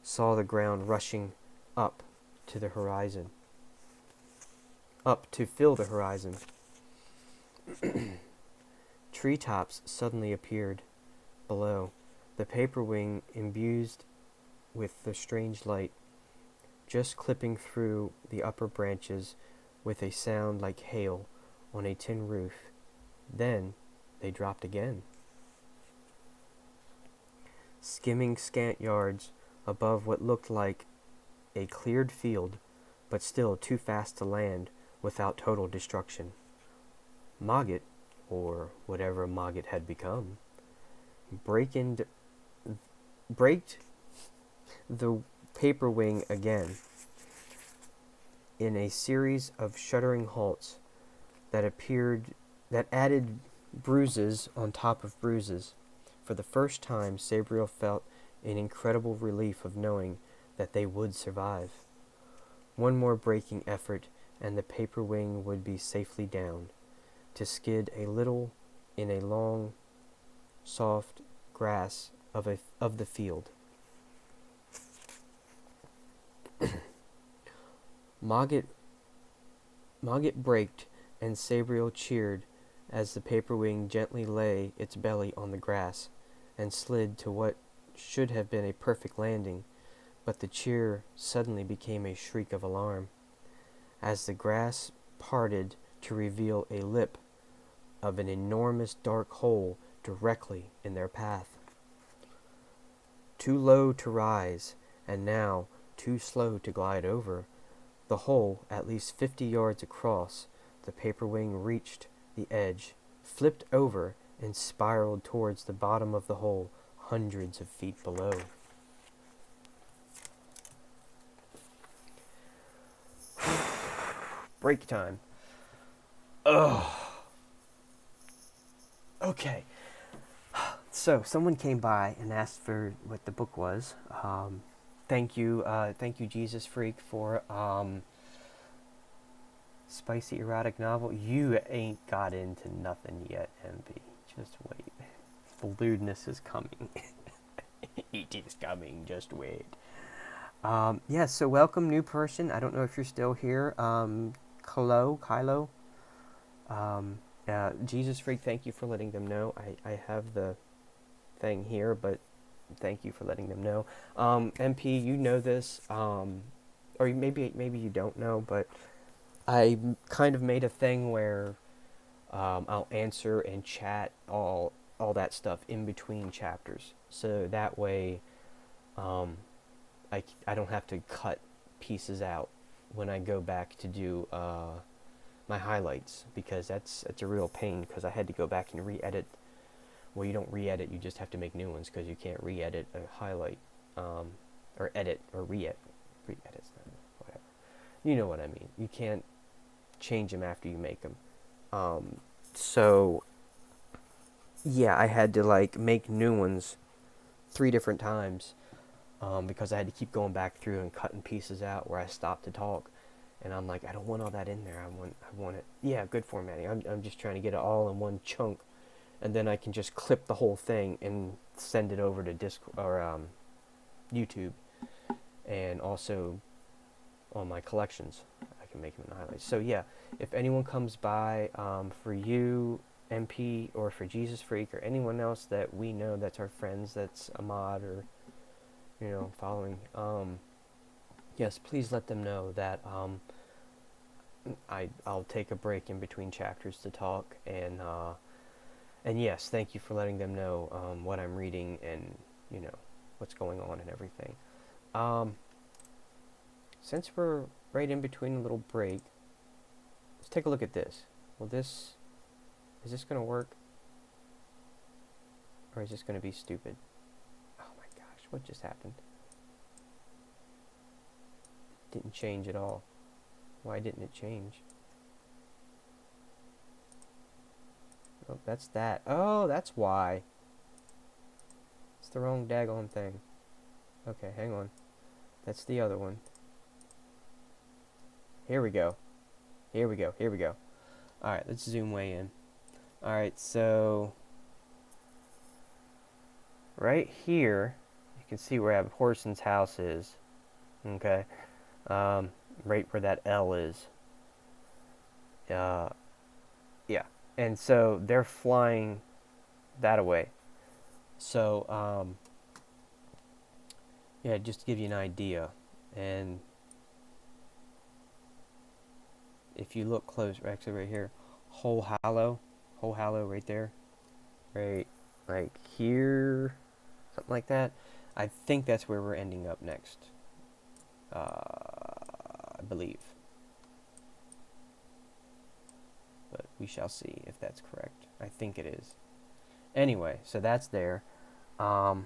saw the ground rushing up to the horizon. Up to fill the horizon. Treetops suddenly appeared below, the paper wing imbued with the strange light, just clipping through the upper branches with a sound like hail on a tin roof. Then they dropped again. Skimming scant yards above what looked like a cleared field, but still too fast to land without total destruction. Mogget, or whatever Mogget had become, braked the paper wing again in a series of shuddering halts that added bruises on top of bruises. For the first time, Sabriel felt an incredible relief of knowing that they would survive. One more braking effort, and the paper wing would be safely down, to skid a little in a long, soft grass of the field. Mogget braked, and Sabriel cheered as the paper wing gently lay its belly on the grass and slid to what should have been a perfect landing, but the cheer suddenly became a shriek of alarm as the grass parted to reveal a lip of an enormous dark hole directly in their path. Too low to rise, and now too slow to glide over, the hole at least 50 yards across, the paper wing reached the edge, flipped over, and spiraled towards the bottom of the hole, hundreds of feet below. Break time. Ugh. Okay. So someone came by and asked for what the book was. Thank you, Jesus Freak, for spicy erotic novel. You ain't got into nothing yet, MB. Just wait. The lewdness is coming. It is coming. Just wait. Yeah. So welcome, new person. I don't know if you're still here. Kylo. Jesus Freak. Thank you for letting them know. I have the thing here, but thank you for letting them know. MP, you know this, or maybe you don't know, but I kind of made a thing where I'll answer and chat all that stuff in between chapters, so that way I don't have to cut pieces out when I go back to do my highlights, because that's a real pain, because I had to go back and re-edit. Well, you don't re-edit, you just have to make new ones, because you can't re-edit a highlight, or edit, or re-edit. Re-edit's not, whatever. You know what I mean. You can't change them after you make them. So, yeah, I had to, like, make new ones 3 different times, because I had to keep going back through and cutting pieces out where I stopped to talk. And I'm like, I don't want all that in there. I want it. Yeah, good formatting. I'm just trying to get it all in one chunk, and then I can just clip the whole thing and send it over to YouTube, and also on my collections, I can make them in highlights. So yeah, if anyone comes by, for you, MP, or for Jesus Freak, or anyone else that we know that's our friends, that's a mod, or following, yes, please let them know that I'll take a break in between chapters to talk, and yes, thank you for letting them know what I'm reading, and what's going on and everything. Since we're right in between a little break, let's take a look at this. Is this going to work? Or is this going to be stupid? Oh my gosh, what just happened? Didn't change at all. Why didn't it change? Oh, that's that. Oh, that's why. It's the wrong daggone thing. Okay, hang on. That's the other one. Here we go. Here we go. Here we go. Alright, let's zoom way in. Alright, so right here, you can see where Horson's house is. Okay. Right where that L is. Yeah. And so they're flying that away. So, yeah, just to give you an idea. And if you look close, actually right here, Whole Hollow right there. Right, like here, something like that. I think that's where we're ending up next. I believe. But we shall see if that's correct. I think it is. Anyway, so that's there. Let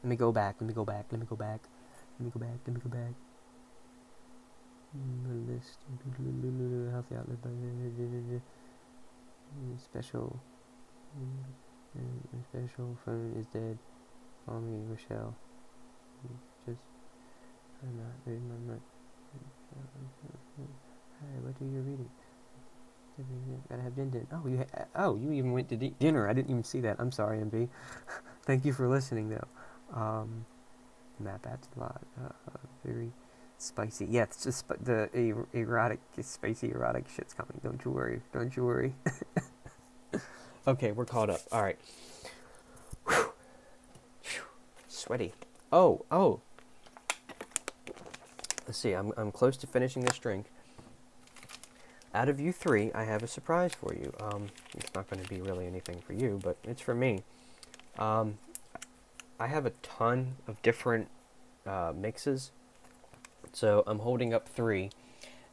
me go back. List. Healthy outlet by special. Special phone is dead. Call me Rochelle. Just I'm not. Hey, what are you reading? Gotta have din. Oh, you even went to dinner. I didn't even see that. I'm sorry, MB. Thank you for listening, though. Map adds a lot. Very spicy. Yeah, it's just the erotic, spicy erotic shit's coming. Don't you worry. Okay, we're caught up. All right. Sweaty. Oh. Let's see. I'm close to finishing this drink. Out of you 3, I have a surprise for you. It's not going to be really anything for you, but it's for me. I have a ton of different mixes, so I'm holding up 3,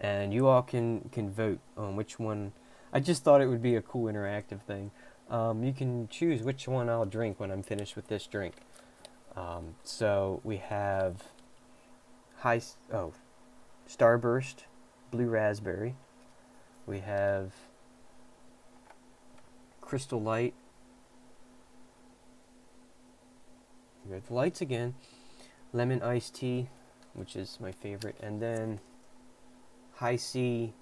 and you all can vote on which one. I just thought it would be a cool interactive thing. You can choose which one I'll drink when I'm finished with this drink. So we have Starburst Blue Raspberry. We have Crystal Light. We got the lights again. Lemon iced tea, which is my favorite, and then High C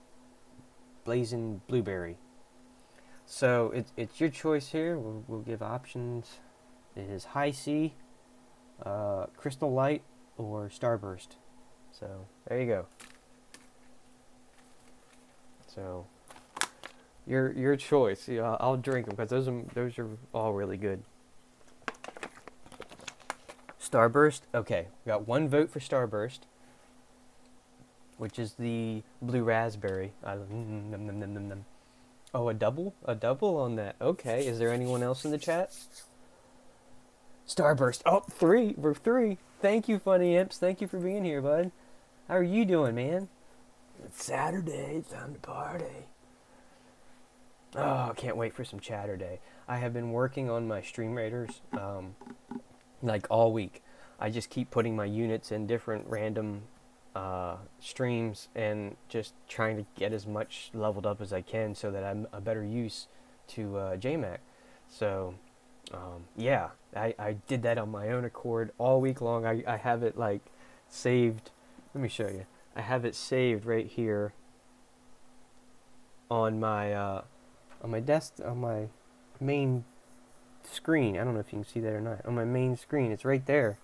Blazing Blueberry. So it's your choice here. We'll give options. It is High C, Crystal Light, or Starburst. So there you go. So your choice. Yeah, I'll drink them because those are all really good. Starburst. Okay, we got one vote for Starburst, which is the blue raspberry. Oh, a double on that. Okay, is there anyone else in the chat? Starburst. Oh, three. We're three. Thank you, Funny Imps. Thank you for being here, bud. How are you doing, man? It's Saturday. It's time to party. Oh, I can't wait for some Chatter Day. I have been working on my Stream Raiders like all week. I just keep putting my units in different random streams and just trying to get as much leveled up as I can so that I'm a better use to JMac. So yeah, I did that on my own accord all week long. I have it like saved. Let me show you. I have it saved right here on my desk, on my main screen. I don't know if you can see that or not. On my main screen, it's right there.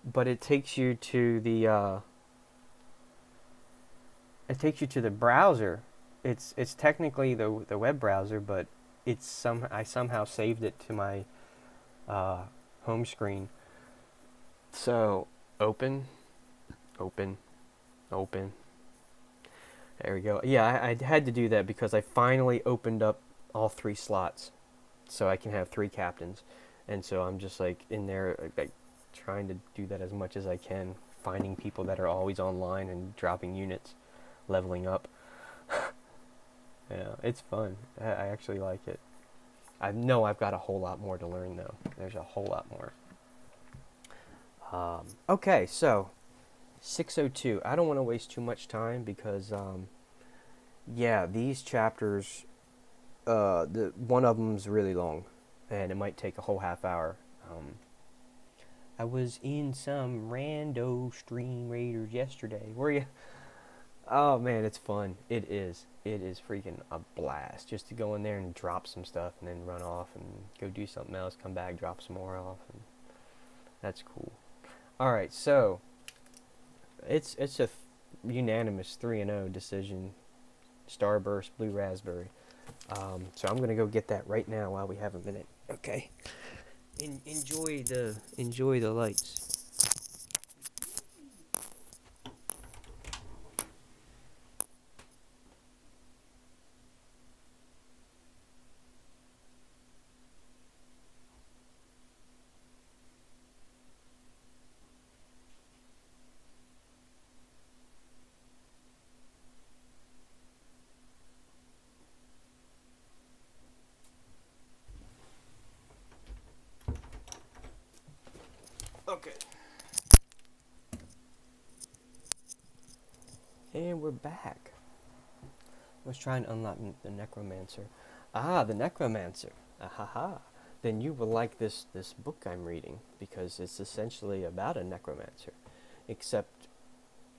But it takes you to the browser. It's technically the web browser, but I somehow saved it to my home screen. So open. There we go. Yeah, I had to do that because I finally opened up all 3 slots, so I can have 3 captains, and so I'm just like in there, like trying to do that as much as I can, finding people that are always online and dropping units, leveling up. Yeah, it's fun. I actually like it. I know I've got a whole lot more to learn though. There's a whole lot more. Okay, so 602. I don't want to waste too much time because yeah, these chapters, one of them's really long, and it might take a whole half hour. I was in some rando Stream Raiders yesterday. Were you? Oh man, it's fun. It is. It is freaking a blast just to go in there and drop some stuff and then run off and go do something else, come back, drop some more off, and that's cool. All right, so it's a unanimous 3-0 decision. Starburst, Blue Raspberry. So I'm gonna go get that right now while we have a minute. Okay. Enjoy the lights. Okay. And we're back. I was trying to unlock the Necromancer. Ah, the Necromancer. Ahaha. Then you will like this book I'm reading, because it's essentially about a Necromancer, except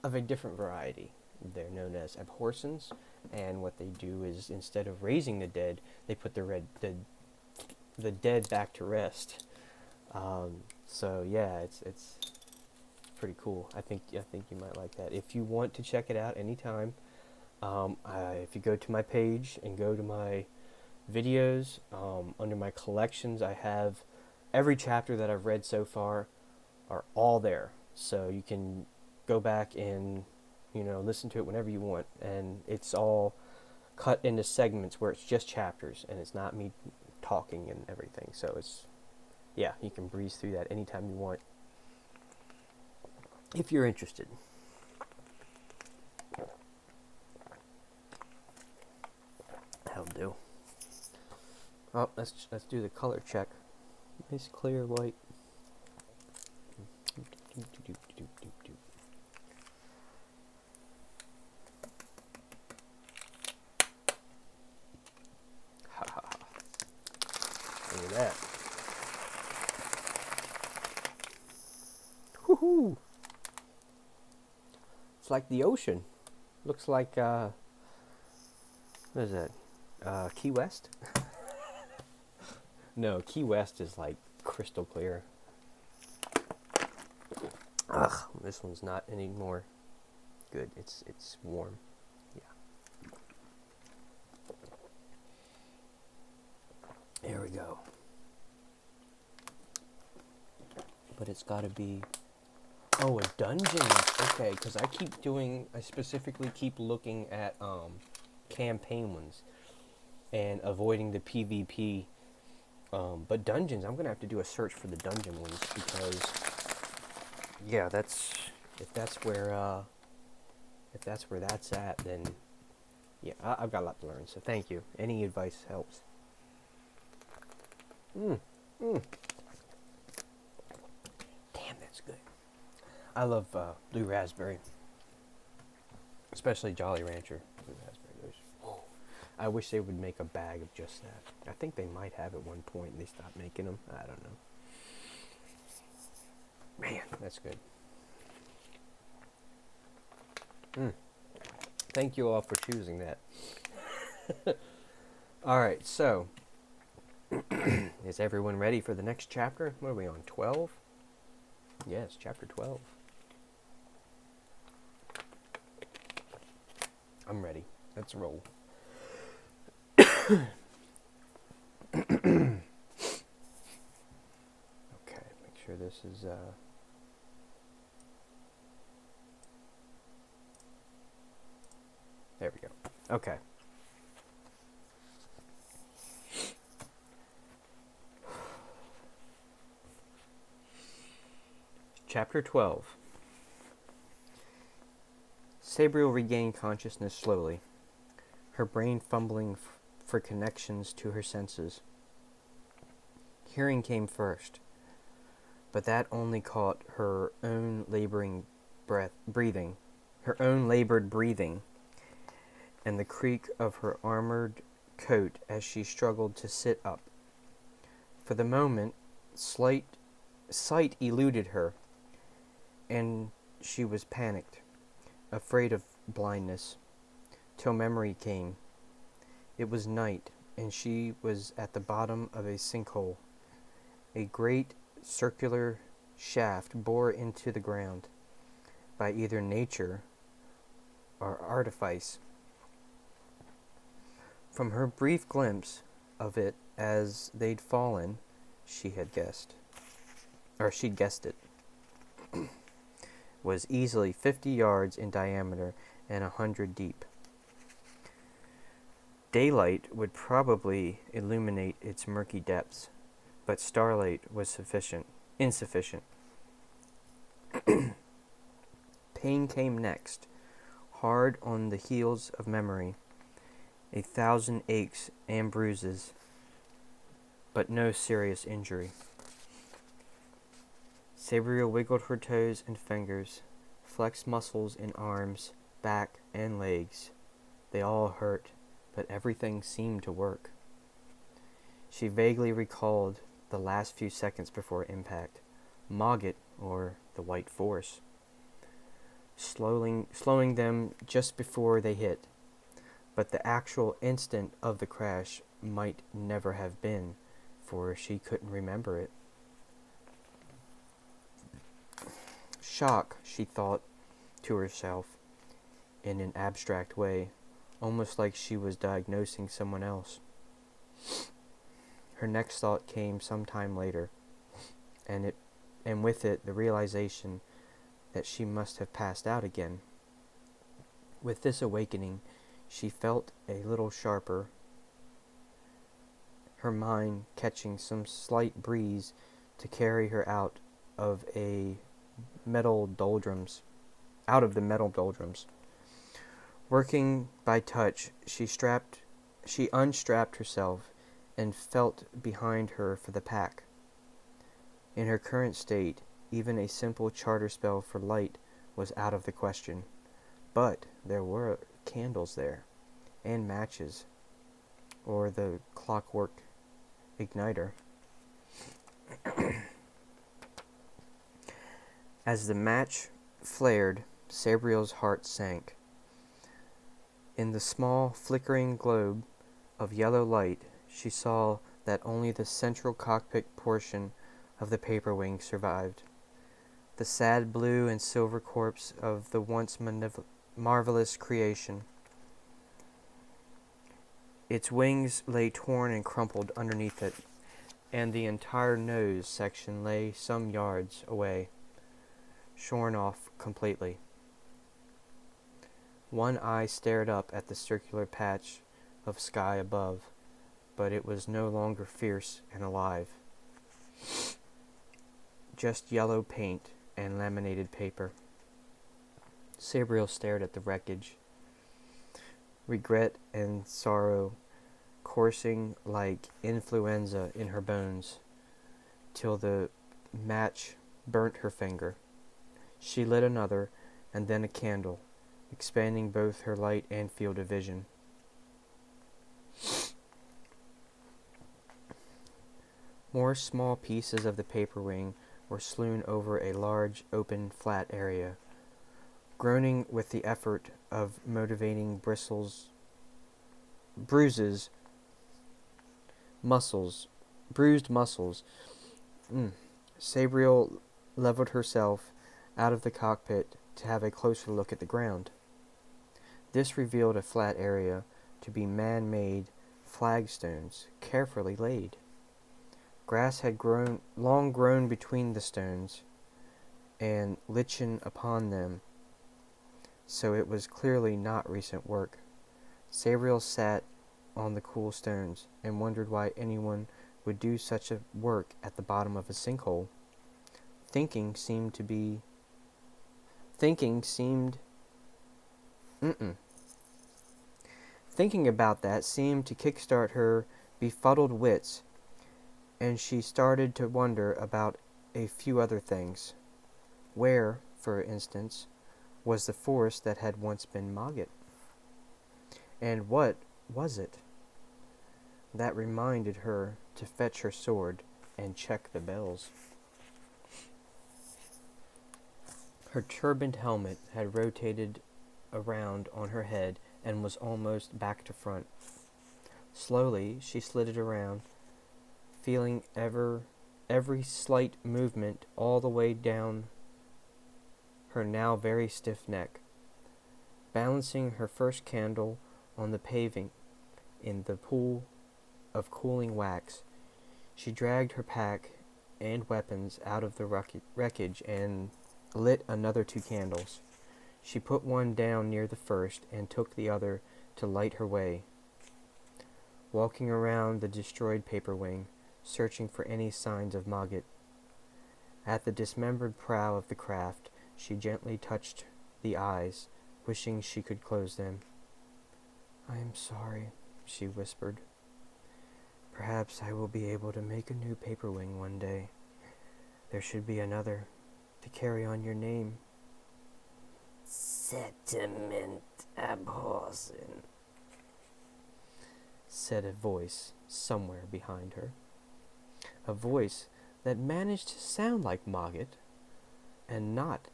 of a different variety. They're known as abhorsons, and what they do is, instead of raising the dead, they put the dead back to rest. So yeah, it's pretty cool. I think you might like that. If you want to check it out anytime, if you go to my page and go to my videos, under my collections, I have every chapter that I've read so far are all there. So you can go back and listen to it whenever you want, and it's all cut into segments where it's just chapters and it's not me talking and everything. So it's, yeah, you can breeze through that anytime you want if you're interested. That'll do. Oh, let's do the color check. Nice clear white. Look at that. Woohoo! It's like the ocean. Looks like, what is that? Key West? No, Key West is like crystal clear. Ugh, this one's not anymore good. It's warm. Yeah. There we go. But it's got to be... Oh, a dungeon. Okay, because I specifically keep looking at campaign ones and avoiding the PvP. But dungeons, I'm going to have to do a search for the dungeon ones because, yeah, if that's where that's at, then, yeah, I've got a lot to learn. So thank you. Any advice helps. Damn, that's good. I love blue raspberry, especially Jolly Rancher blue raspberry. I wish they would make a bag of just that. I think they might have at one point and they stopped making them. I don't know. Man, that's good. Thank you all for choosing that. Alright, so is everyone ready for the next chapter? What are we on, 12? Yes, chapter 12. I'm ready. Let's roll. Okay, make sure this is there we go. Okay. Chapter 12. Sabriel regained consciousness slowly, her brain fumbling for connections to her senses. Hearing came first, but that only caught her own labored breathing, and the creak of her armored coat as she struggled to sit up. For the moment, sight eluded her, and she was panicked, afraid of blindness, till memory came. It was night, and she was at the bottom of a sinkhole. A great circular shaft bore into the ground, by either nature or artifice. From her brief glimpse of it as they'd fallen, she'd guessed it, was easily 50 yards in diameter and 100 deep. Daylight would probably illuminate its murky depths, but starlight was insufficient. Pain came next, hard on the heels of memory, 1,000 aches and bruises, but no serious injury. Sabriel wiggled her toes and fingers, flexed muscles in arms, back, and legs. They all hurt, but everything seemed to work. She vaguely recalled the last few seconds before impact, Mogget, or the White Force, slowing them just before they hit. But the actual instant of the crash might never have been, for she couldn't remember it. Shock, she thought to herself, in an abstract way, almost like she was diagnosing someone else. Her next thought came some time later, and with it the realization that she must have passed out again. With this awakening, she felt a little sharper, her mind catching some slight breeze to carry her out of the metal doldrums. Working by touch, she unstrapped herself and felt behind her for the pack. In her current state, even a simple charter spell for light was out of the question. But there were candles there, and matches, or the clockwork igniter. As the match flared, Sabriel's heart sank. In the small, flickering globe of yellow light, she saw that only the central cockpit portion of the paper wing survived. The sad blue and silver corpse of the once marvelous creation. Its wings lay torn and crumpled underneath it, and the entire nose section lay some yards away, shorn off completely. One eye stared up at the circular patch of sky above, but it was no longer fierce and alive. Just yellow paint and laminated paper. Sabriel stared at the wreckage, regret and sorrow coursing like influenza in her bones, till the match burnt her finger. She lit another, and then a candle, expanding both her light and field of vision. More small pieces of the paper wing were strewn over a large, open, flat area. Groaning with the effort of motivating bruised muscles, Sabriel leveled herself out of the cockpit to have a closer look at the ground. This revealed a flat area to be man-made flagstones, carefully laid. Grass had long grown between the stones, and lichen upon them, so it was clearly not recent work. Sabriel sat on the cool stones and wondered why anyone would do such a work at the bottom of a sinkhole. Thinking about that seemed to kickstart her befuddled wits, and she started to wonder about a few other things. Where, for instance, was the forest that had once been Mogget? And what was it? That reminded her to fetch her sword and check the bells. Her turbaned helmet had rotated around on her head and was almost back to front. Slowly, she slid it around, feeling every slight movement all the way down her now very stiff neck. Balancing her first candle on the paving in the pool of cooling wax, she dragged her pack and weapons out of the wreckage and lit another 2 candles. She put one down near the first and took the other to light her way. Walking around the destroyed paper wing, searching for any signs of Mogget. At the dismembered prow of the craft, she gently touched the eyes, wishing she could close them. "I am sorry," she whispered. "Perhaps I will be able to make a new paper wing one day. There should be another to carry on your name." "Sentiment abhorsen," said a voice somewhere behind her. A voice that managed to sound like Mogget, and not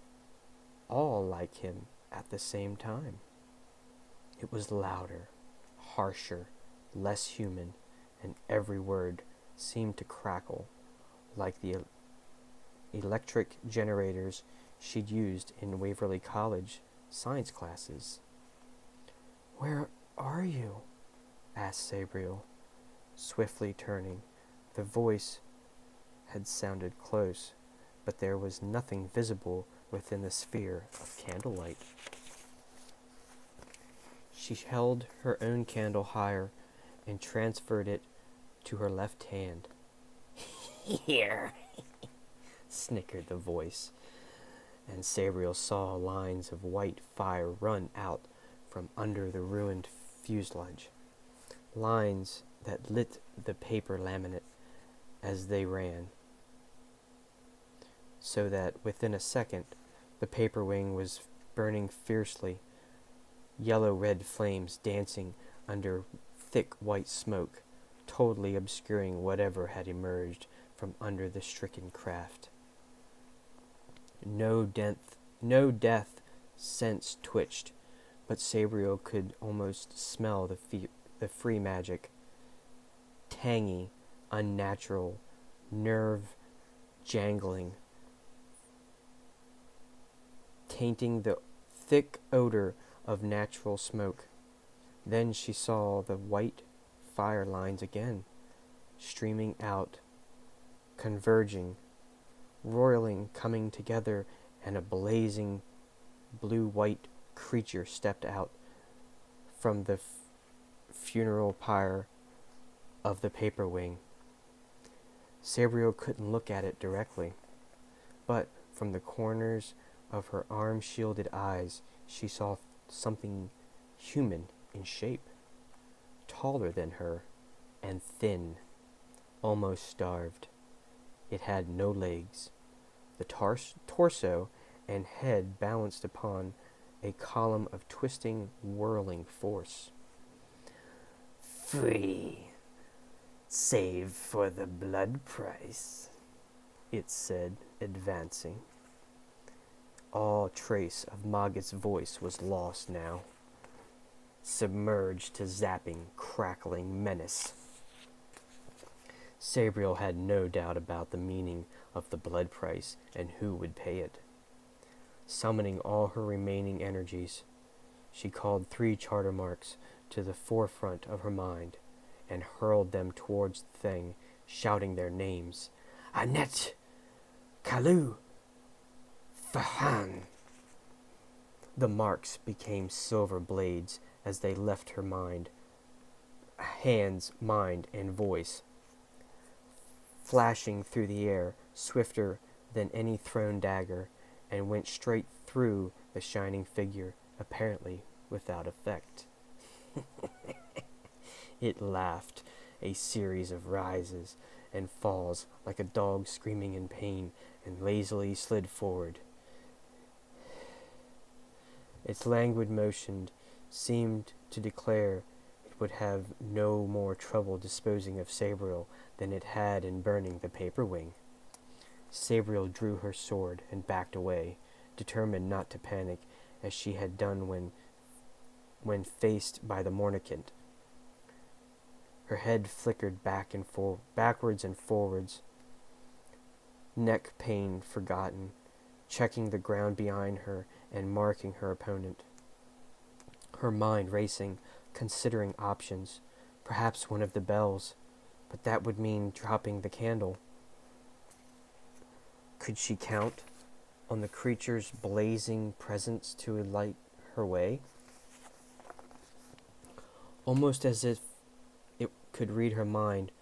all like him at the same time. It was louder, harsher, less human, and every word seemed to crackle like the electric generators she'd used in Waverly College science classes. "Where are you?" asked Sabriel, swiftly turning. The voice had sounded close, but there was nothing visible within the sphere of candlelight. She held her own candle higher and transferred it to her left hand. "Here," snickered the voice, and Sabriel saw lines of white fire run out from under the ruined fuselage, lines that lit the paper laminate as they ran, so that within a second the paper wing was burning fiercely, yellow-red flames dancing under thick white smoke, totally obscuring whatever had emerged from under the stricken craft. No death sense twitched, but Sabriel could almost smell the free magic. Tangy, unnatural, nerve jangling, tainting the thick odor of natural smoke. Then she saw the white fire lines again, streaming out, converging, roiling, coming together, and a blazing blue-white creature stepped out from the funeral pyre of the paper wing. Sabriel couldn't look at it directly, but from the corners of her arm-shielded eyes, she saw something human in shape, taller than her, and thin, almost starved. It had no legs. The torso and head balanced upon a column of twisting, whirling force. "Free, save for the blood price," it said, advancing. All trace of Mogget's voice was lost now, submerged to zapping, crackling menace. Sabriel had no doubt about the meaning of the blood price and who would pay it. Summoning all her remaining energies, she called 3 charter marks to the forefront of her mind and hurled them towards the thing, shouting their names. "Annette, Kalu, Fahan." The marks became silver blades as they left her mind, hands, mind, and voice, flashing through the air, swifter than any thrown dagger, and went straight through the shining figure, apparently without effect. It laughed, a series of rises and falls like a dog screaming in pain, and lazily slid forward. Its languid motion seemed to declare it would have no more trouble disposing of Sabriel than it had in burning the paper wing. Sabriel drew her sword and backed away, determined not to panic as she had done when faced by the Mornicant. Her head flickered backwards and forwards, neck pain forgotten, checking the ground behind her and marking her opponent. Her mind racing, considering options, perhaps one of the bells, but that would mean dropping the candle. Could she count on the creature's blazing presence to light her way? Almost as if it could read her mind,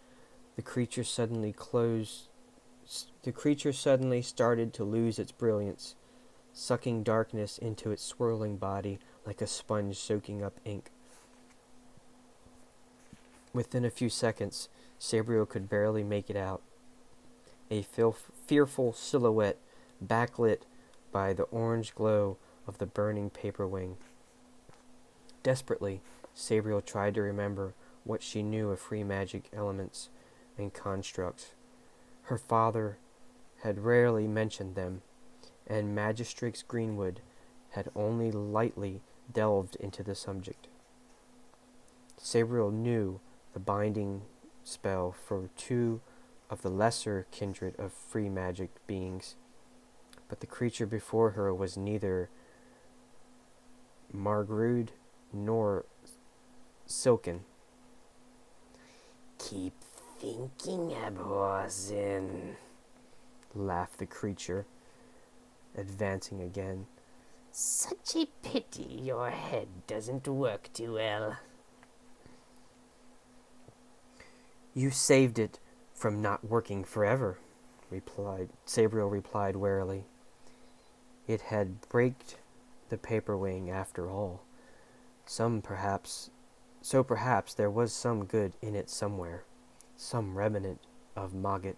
the creature suddenly started to lose its brilliance, sucking darkness into its swirling body like a sponge soaking up ink. Within a few seconds, Sabriel could barely make it out. A fearful silhouette backlit by the orange glow of the burning paper wing. Desperately, Sabriel tried to remember what she knew of free magic elements and constructs. Her father had rarely mentioned them, and Magistrix Greenwood had only lightly delved into the subject. Sabriel knew the binding spell for 2 of the lesser kindred of free magic beings, but the creature before her was neither Margrude nor Silken. "Keep thinking, Abhorsen," laughed the creature, advancing again. "Such a pity your head doesn't work too well." "You saved it from not working forever," Sabriel replied warily. It had braked the paper wing after all. So perhaps there was some good in it somewhere, some remnant of Mogget,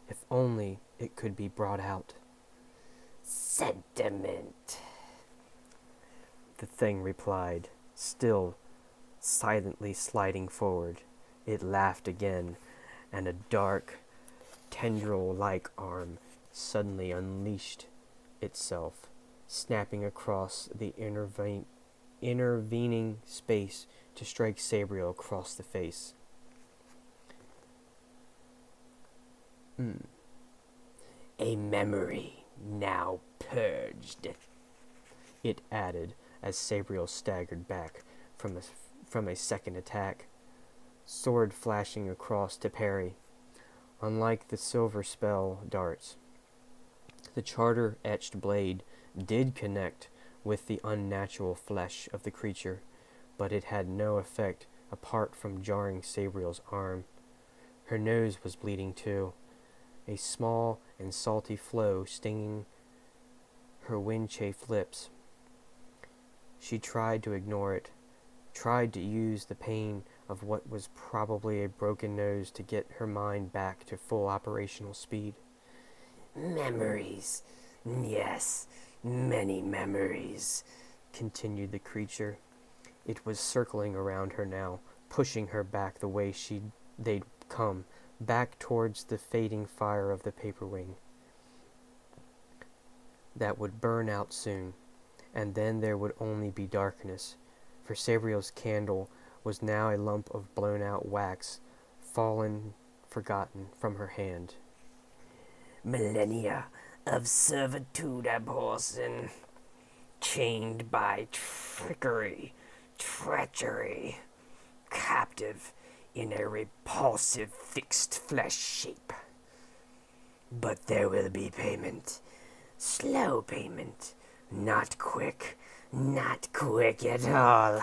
if only it could be brought out. "Sentiment," the thing replied, still silently sliding forward, It laughed again, and a dark, tendril-like arm suddenly unleashed itself, snapping across the intervening space to strike Sabriel across the face. A memory now purged, it added as Sabriel staggered back from a second attack, sword flashing across to parry. Unlike the silver spell darts, the charter-etched blade did connect with the unnatural flesh of the creature, but it had no effect apart from jarring Sabriel's arm. Her nose was bleeding too, a small and salty flow stinging her wind-chafed lips. She tried to ignore it, tried to use the pain of what was probably a broken nose to get her mind back to full operational speed. Memories. Yes, many memories, continued the creature. It was circling around her now, pushing her back the way they'd come, back towards the fading fire of the paper wing that would burn out soon, and then there would only be darkness, for Sabriel's candle was now a lump of blown-out wax, fallen, forgotten from her hand. Millennia of servitude abhorsen, chained by trickery, treachery, captive in a repulsive fixed flesh shape. But there will be payment, slow payment, not quick at all.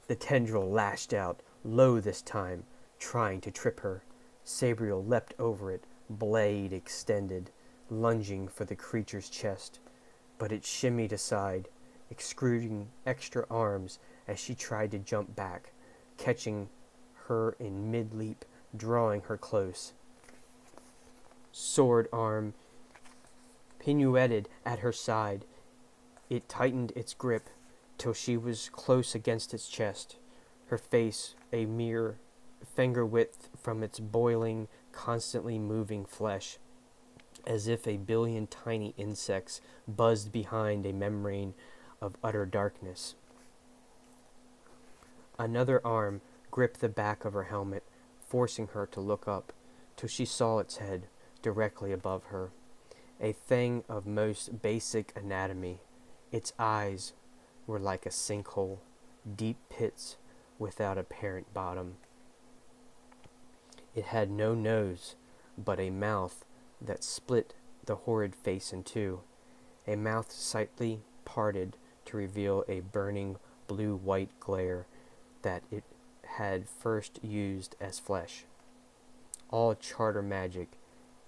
The tendril lashed out, low this time, trying to trip her. Sabriel leapt over it, blade extended, lunging for the creature's chest, but it shimmied aside, extruding extra arms as she tried to jump back, catching her in mid-leap, drawing her close. Sword arm pirouetted at her side. It tightened its grip till she was close against its chest, her face a mere finger width from its boiling, constantly moving flesh, as if a billion tiny insects buzzed behind a membrane of utter darkness. Another arm gripped the back of her helmet, forcing her to look up, till she saw its head directly above her, a thing of most basic anatomy. Its eyes were like a sinkhole, deep pits without apparent bottom. It had no nose, but a mouth that split the horrid face in two, a mouth slightly parted to reveal a burning blue-white glare that it had first used as flesh. All charter magic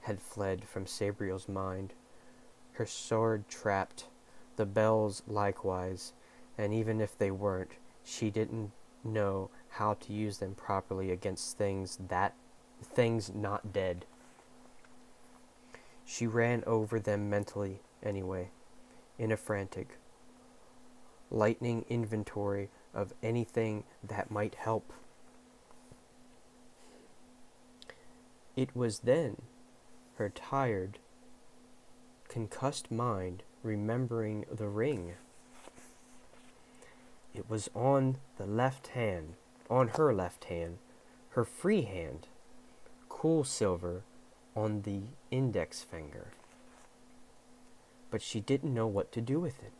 had fled from Sabriel's mind. Her sword trapped, the bells likewise, and even if they weren't, she didn't know how to use them properly against things not dead. She ran over them mentally, anyway, in a frantic, lightning inventory of anything that might help. It was then, her tired, concussed mind remembering the ring. It was on her left hand, her free hand, cool silver on the index finger. But she didn't know what to do with it.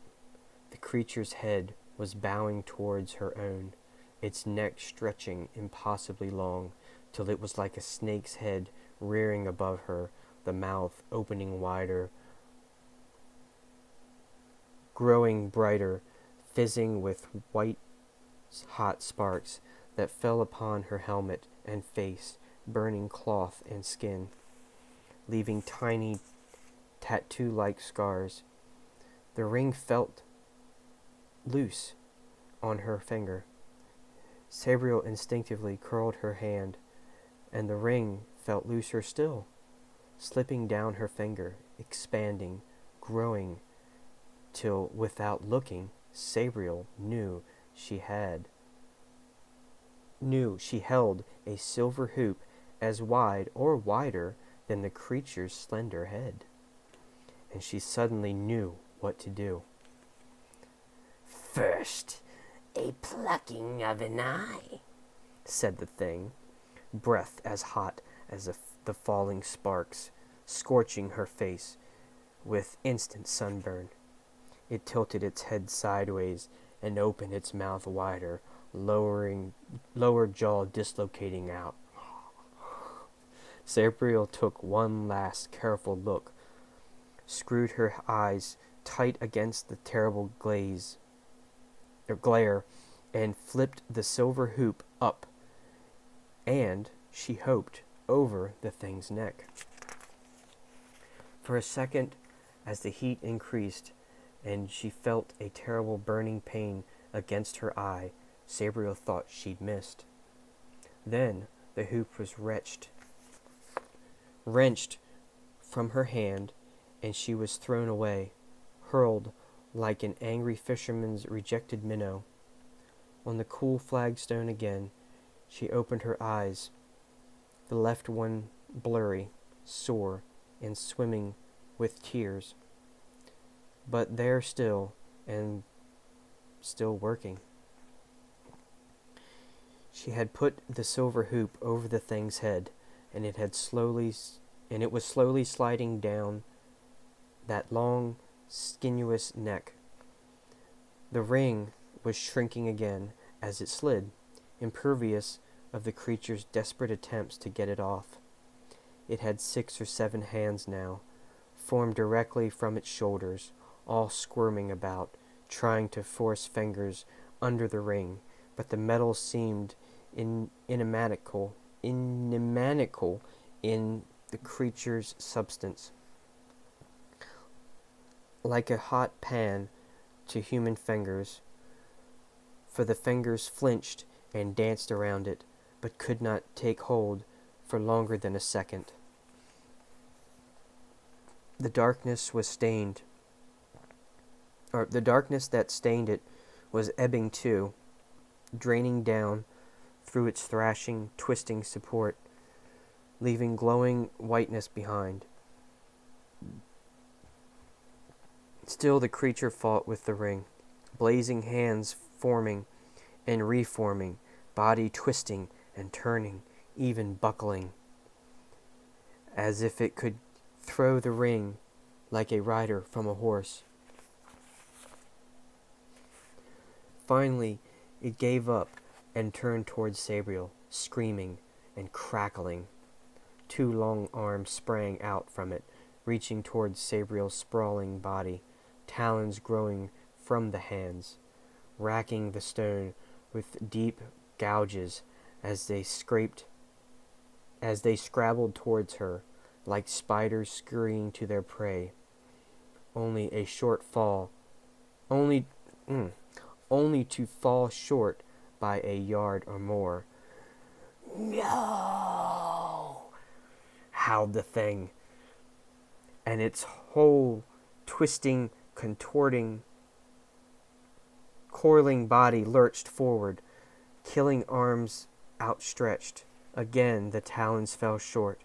The creature's head was bowing towards her own, its neck stretching impossibly long, till it was like a snake's head rearing above her, the mouth opening wider, growing brighter, fizzing with white hot sparks that fell upon her helmet and face, burning cloth and skin, leaving tiny tattoo-like scars. The ring felt loose on her finger. Sabriel instinctively curled her hand, and the ring felt looser still, slipping down her finger, expanding, growing, till, without looking, Sabriel knew she had knew she held a silver hoop as wide or wider than the creature's slender head, and she suddenly knew what to do. First, a plucking of an eye, said the thing, breath as hot as the falling sparks, scorching her face with instant sunburn. It tilted its head sideways and opened its mouth wider, lower jaw dislocating out. Sabriel took one last careful look, screwed her eyes tight against the terrible glare, and flipped the silver hoop up, and, she hoped, over the thing's neck. For a second, as the heat increased, and she felt a terrible burning pain against her eye, Sabriel thought she'd missed. Then the hoop was wrenched from her hand, and she was thrown away, hurled like an angry fisherman's rejected minnow. On the cool flagstone again, she opened her eyes, the left one blurry, sore, and swimming with tears, but there still, and still working. She had put the silver hoop over the thing's head, and it was slowly sliding down that long, sinuous neck. The ring was shrinking again as it slid, impervious of the creature's desperate attempts to get it off. It had 6 or 7 hands now, formed directly from its shoulders, all squirming about, trying to force fingers under the ring, but the metal seemed inimitable in the creature's substance. Like a hot pan to human fingers, for the fingers flinched and danced around it, but could not take hold for longer than a second. The darkness that stained it was ebbing too, draining down through its thrashing, twisting support, leaving glowing whiteness behind. Still the creature fought with the ring, blazing hands forming and reforming, body twisting and turning, even buckling, as if it could throw the ring like a rider from a horse. Finally, it gave up and turned towards Sabriel, screaming and crackling. 2 long arms sprang out from it, reaching towards Sabriel's sprawling body, talons growing from the hands, racking the stone with deep gouges as they scrabbled towards her, like spiders scurrying to their prey. Only to fall short by a yard or more. "No!" howled the thing, and its whole twisting, contorting, coiling body lurched forward, killing arms outstretched. Again the talons fell short,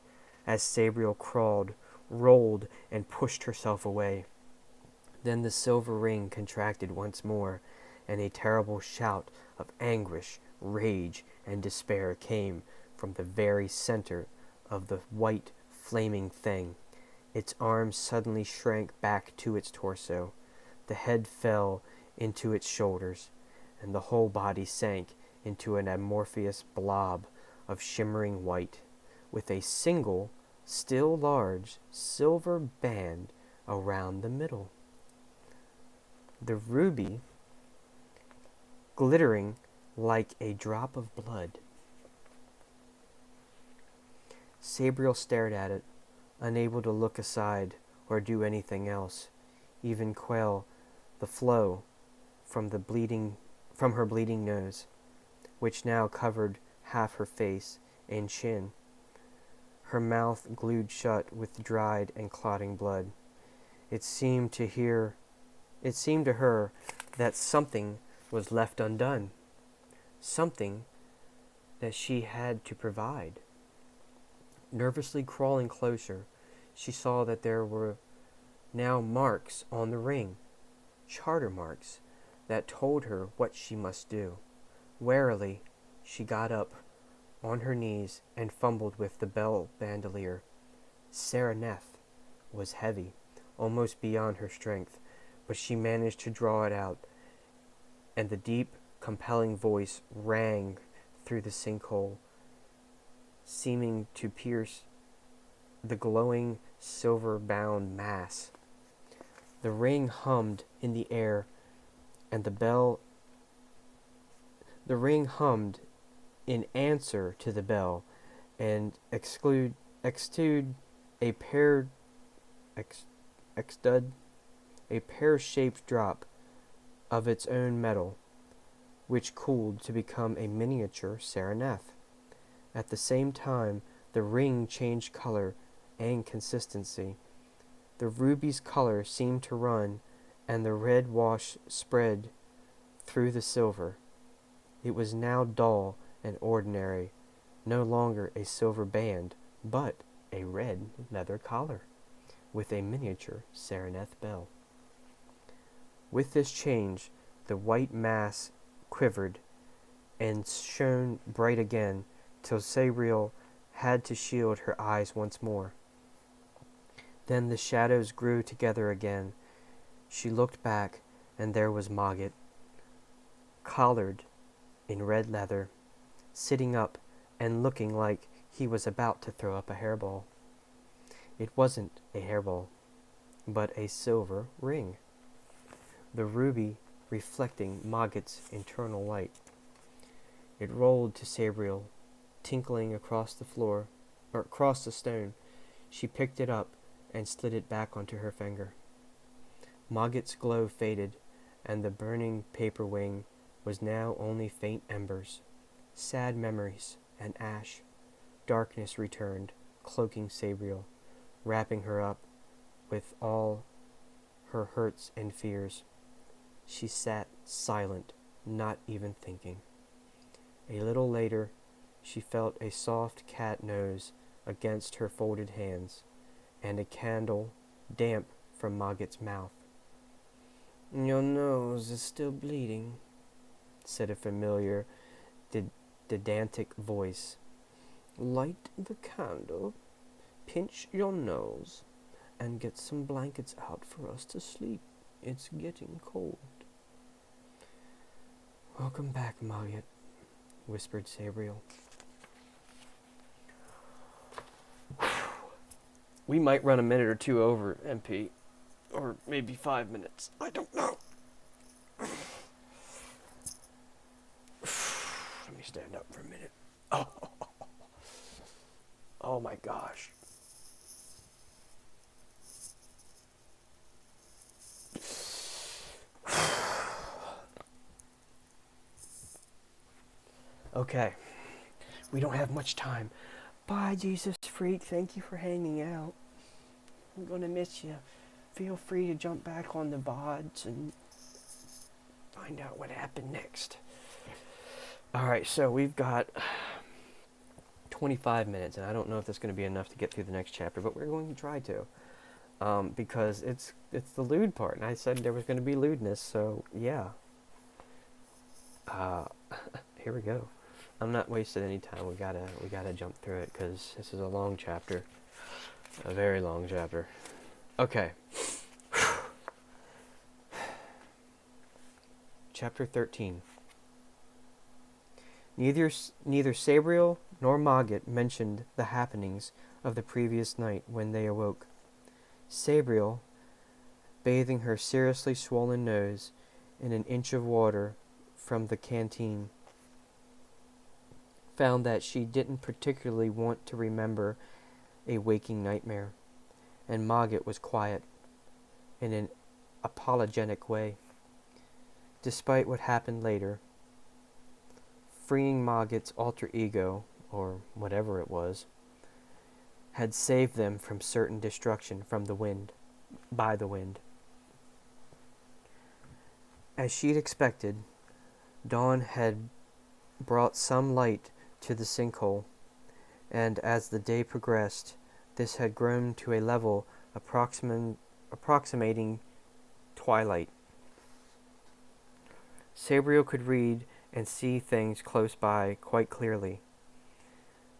as Sabriel crawled, rolled, and pushed herself away. Then the silver ring contracted once more, and a terrible shout of anguish, rage, and despair came from the very center of the white, flaming thing. Its arms suddenly shrank back to its torso, the head fell into its shoulders, and the whole body sank into an amorphous blob of shimmering white, with a single, still large, silver band around the middle. The ruby glittering like a drop of blood. Sabriel stared at it, unable to look aside or do anything else, even quell the flow from her bleeding nose, which now covered half her face and chin, her mouth glued shut with dried and clotting blood. It seemed to her that something was left undone, something that she had to provide. Nervously crawling closer, she saw that there were now marks on the ring, charter marks, that told her what she must do. Warily, she got up on her knees and fumbled with the bell bandolier. Sereneth was heavy, almost beyond her strength, but she managed to draw it out, and the deep, compelling voice rang through the sinkhole, seeming to pierce the glowing, silver-bound mass. The ring hummed in the air, and the ring hummed in answer to the bell, and exuded a pear-shaped drop of its own metal, which cooled to become a miniature Sereneth. At the same time, the ring changed color and consistency. The ruby's color seemed to run, and the red wash spread through the silver. It was now dull and ordinary, no longer a silver band, but a red leather collar, with a miniature Sereneth bell. With this change, the white mass quivered and shone bright again, till Sabriel had to shield her eyes once more. Then the shadows grew together again. She looked back, and there was Mogget, collared in red leather, sitting up and looking like he was about to throw up a hairball. It wasn't a hairball, but a silver ring, the ruby reflecting Mogget's internal light. It rolled to Sabriel, tinkling across the floor, or across the stone. She picked it up and slid it back onto her finger. Mogget's glow faded, and the burning paper wing was now only faint embers, sad memories, and ash. Darkness returned, cloaking Sabriel, wrapping her up with all her hurts and fears. She sat silent, not even thinking. A little later, she felt a soft cat nose against her folded hands, and a candle, damp from Mogget's mouth. "Your nose is still bleeding," said a familiar, didactic voice. "Light the candle, pinch your nose, and get some blankets out for us to sleep. It's getting cold." "Welcome back, Mogget," whispered Sabriel. We might run a minute or two over, MP. Or maybe 5 minutes. I don't know. Let me stand up for a minute. Oh my gosh. Okay. We don't have much time. Bye, Jesus Freak. Thank you for hanging out. I'm gonna miss you. Feel free to jump back on the VODs and find out what happened next. Alright, so we've got 25 minutes, and I don't know if that's going to be enough to get through the next chapter, but we're going to try to. Because it's the lewd part, and I said there was going to be lewdness, so yeah. Here we go. I'm not wasting any time. We gotta jump through it, because this is a long chapter. A very long chapter. Okay. Chapter 13. Neither Sabriel nor Mogget mentioned the happenings of the previous night when they awoke. Sabriel, bathing her seriously swollen nose in an inch of water from the canteen, found that she didn't particularly want to remember a waking nightmare, and Mogget was quiet, in an apologetic way. Despite what happened later, freeing Mogget's alter ego, or whatever it was, had saved them from certain destruction by the wind. As she'd expected, dawn had brought some light to the sinkhole, and as the day progressed, this had grown to a level approximating twilight. Sabriel could read and see things close by quite clearly,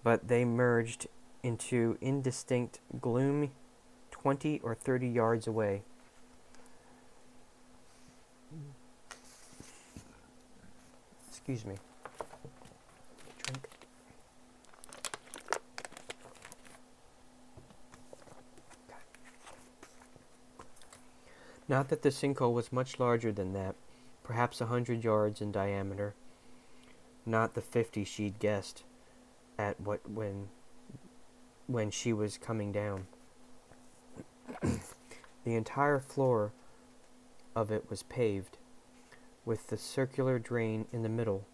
but they merged into indistinct gloom 20 or 30 yards away. Excuse me. Drink. Not that the sinkhole was much larger than that, perhaps 100 yards in diameter. Not the 50 she'd guessed at when she was coming down. The entire floor of it was paved, with the circular drain in the middle,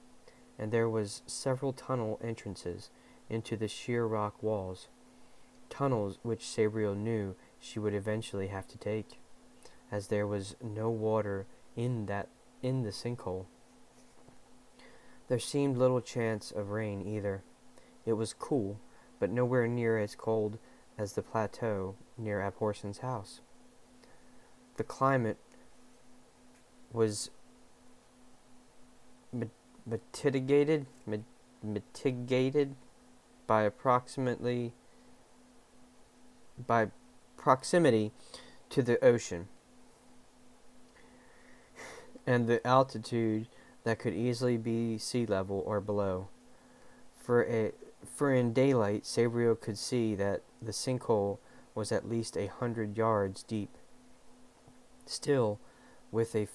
and there was several tunnel entrances into the sheer rock walls, tunnels which Sabriel knew she would eventually have to take, as there was no water in the sinkhole. There seemed little chance of rain either. It was cool, but nowhere near as cold as the plateau near Abhorson's house. The climate was mitigated by proximity to the ocean, and the altitude that could easily be sea level or below. For in daylight, Sabriel could see that the sinkhole was at least 100 yards deep. Still, with a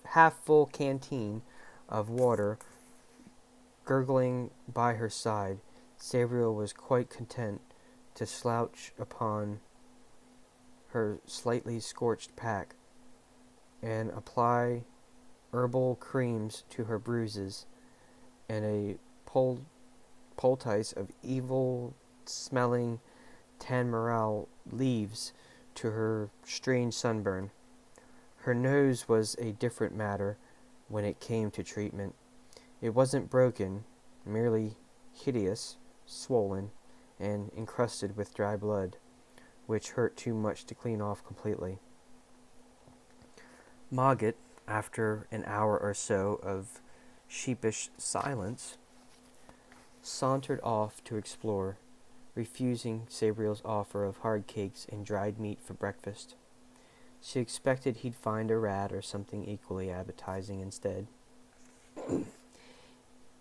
half-full canteen of water gurgling by her side, Sabriel was quite content to slouch upon her slightly scorched pack and apply herbal creams to her bruises and a poultice of evil-smelling tanmaral leaves to her strange sunburn. Her nose was a different matter when it came to treatment. It wasn't broken, merely hideous, swollen, and encrusted with dry blood, which hurt too much to clean off completely. Mogget, after an hour or so of sheepish silence, sauntered off to explore, refusing Sabriel's offer of hard cakes and dried meat for breakfast. She expected he'd find a rat or something equally appetizing instead.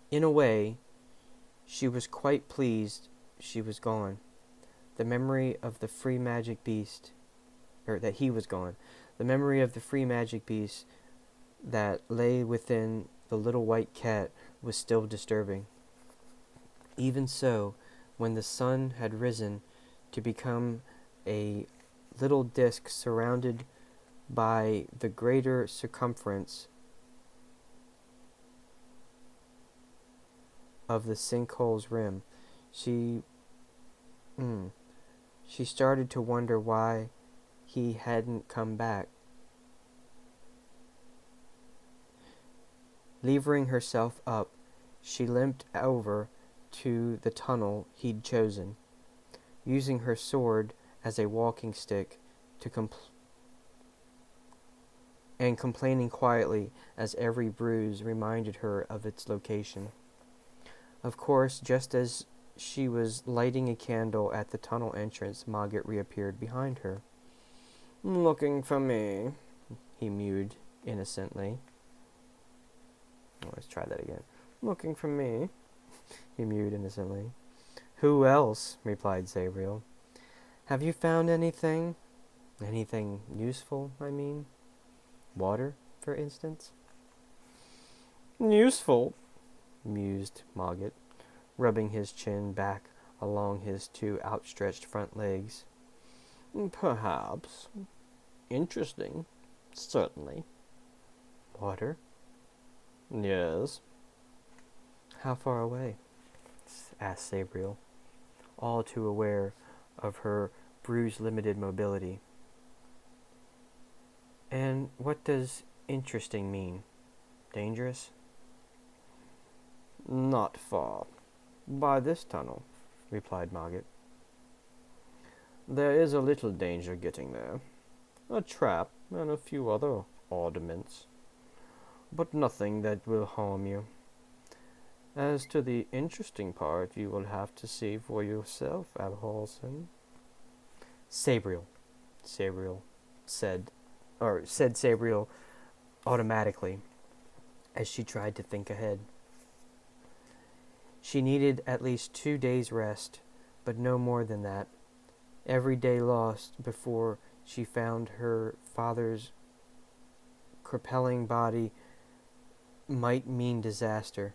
In a way, she was quite pleased she was gone. The memory of the free magic beast, that he was gone. The memory of the free magic beast that lay within the little white cat was still disturbing. Even so, when the sun had risen to become a little disk surrounded by the greater circumference of the sinkhole's rim, she started to wonder why he hadn't come back. Levering herself up, she limped over to the tunnel he'd chosen, using her sword as a walking stick and complaining quietly as every bruise reminded her of its location. Of course, just as she was lighting a candle at the tunnel entrance, Mogget reappeared behind her. "Looking for me?" he mewed innocently. Let's try that again. "Looking for me?" he mewed innocently. "Who else?" replied Sabriel. "Have you found anything? Anything useful, I mean? Water, for instance?" "Useful?" mused Mogget, rubbing his chin back along his two outstretched front legs. "Perhaps. Interesting. Certainly." "Water?" "Yes." "How far away?" asked Sabriel, all too aware of her bruised limited mobility. "And what does interesting mean? Dangerous? Not far. By this tunnel, replied Mogget. There is a little danger getting there. A trap and a few other oddments. But nothing that will harm you. As to the interesting part, you will have to see for yourself, Abhalson. Sabriel, said Sabriel automatically, as she tried to think ahead. She needed at least 2 days' rest, but no more than that. Every day lost before she found her father's crippling body might mean disaster.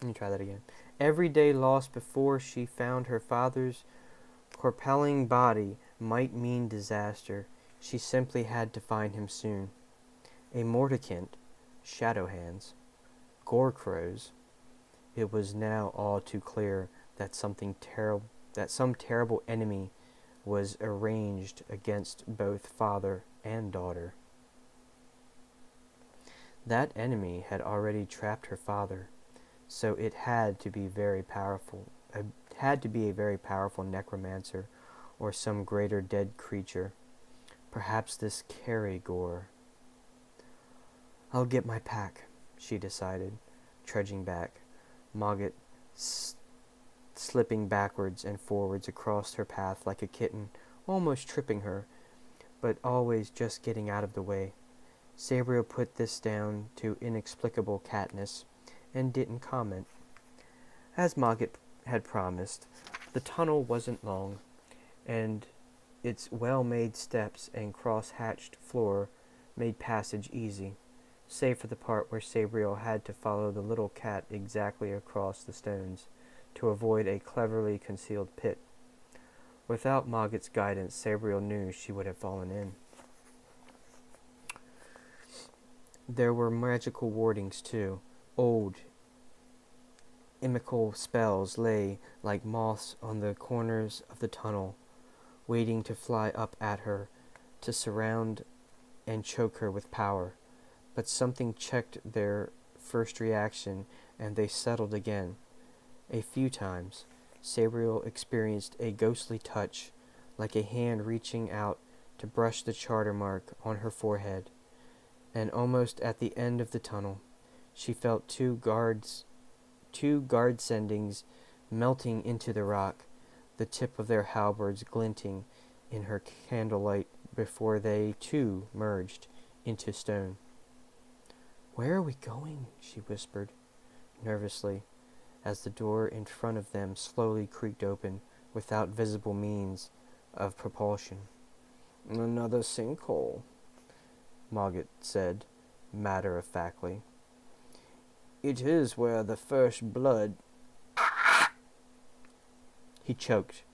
Let me try that again. Every day lost before she found her father's crippling body might mean disaster. She simply had to find him soon. A Mordicant, shadow hands, gore crows. It was now all too clear that some terrible enemy was arranged against both father and daughter. That enemy had already trapped her father, so it had to be very powerful. It had to be a very powerful necromancer, or some greater dead creature. Perhaps this Carrigor. I'll get my pack, she decided, trudging back. Mogget slipping backwards and forwards across her path like a kitten, almost tripping her, but always just getting out of the way. Sabriel put this down to inexplicable catness, and didn't comment. As Mogget had promised, the tunnel wasn't long, and its well-made steps and cross-hatched floor made passage easy, save for the part where Sabriel had to follow the little cat exactly across the stones, to avoid a cleverly concealed pit. Without Mogget's guidance, Sabriel knew she would have fallen in. There were magical wardings, too. Old, inimical spells lay like moths on the corners of the tunnel, waiting to fly up at her, to surround and choke her with power. But something checked their first reaction, and they settled again. A few times, Sabriel experienced a ghostly touch, like a hand reaching out to brush the charter mark on her forehead. And almost at the end of the tunnel, she felt two guard sendings melting into the rock, the tip of their halberds glinting in her candlelight before they, too, merged into stone. "Where are we going?" she whispered, nervously, as the door in front of them slowly creaked open without visible means of propulsion. "Another sinkhole," Mogget said, matter-of-factly. "It is where the first blood—" He choked,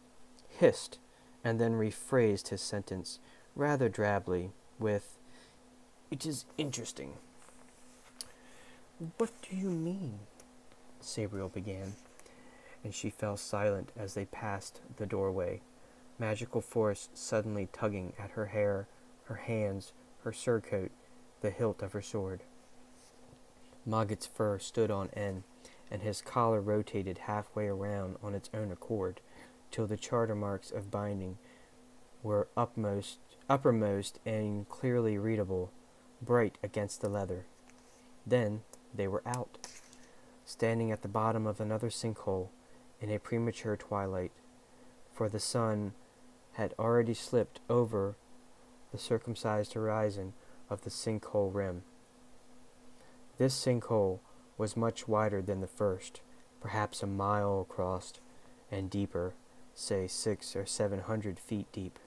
hissed, and then rephrased his sentence, rather drably, with, "It is interesting." "What do you mean?" Sabriel began, and she fell silent as they passed the doorway, magical force suddenly tugging at her hair, her hands, her surcoat, the hilt of her sword. Mogget's fur stood on end, and his collar rotated halfway around on its own accord, till the charter marks of binding were uppermost and clearly readable, bright against the leather. Then they were out, standing at the bottom of another sinkhole in a premature twilight, for the sun had already slipped over the circumcised horizon of the sinkhole rim. This sinkhole was much wider than the first, perhaps a mile across, and deeper, say 600 or 700 feet deep.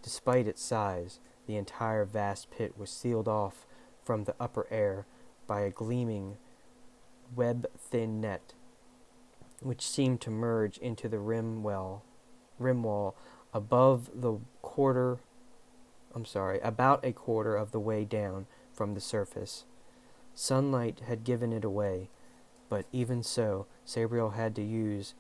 Despite its size, the entire vast pit was sealed off from the upper air by a gleaming, web-thin net, which seemed to merge into the rim wall about a quarter of the way down from the surface. Sunlight had given it away, but even so, Sabriel had to use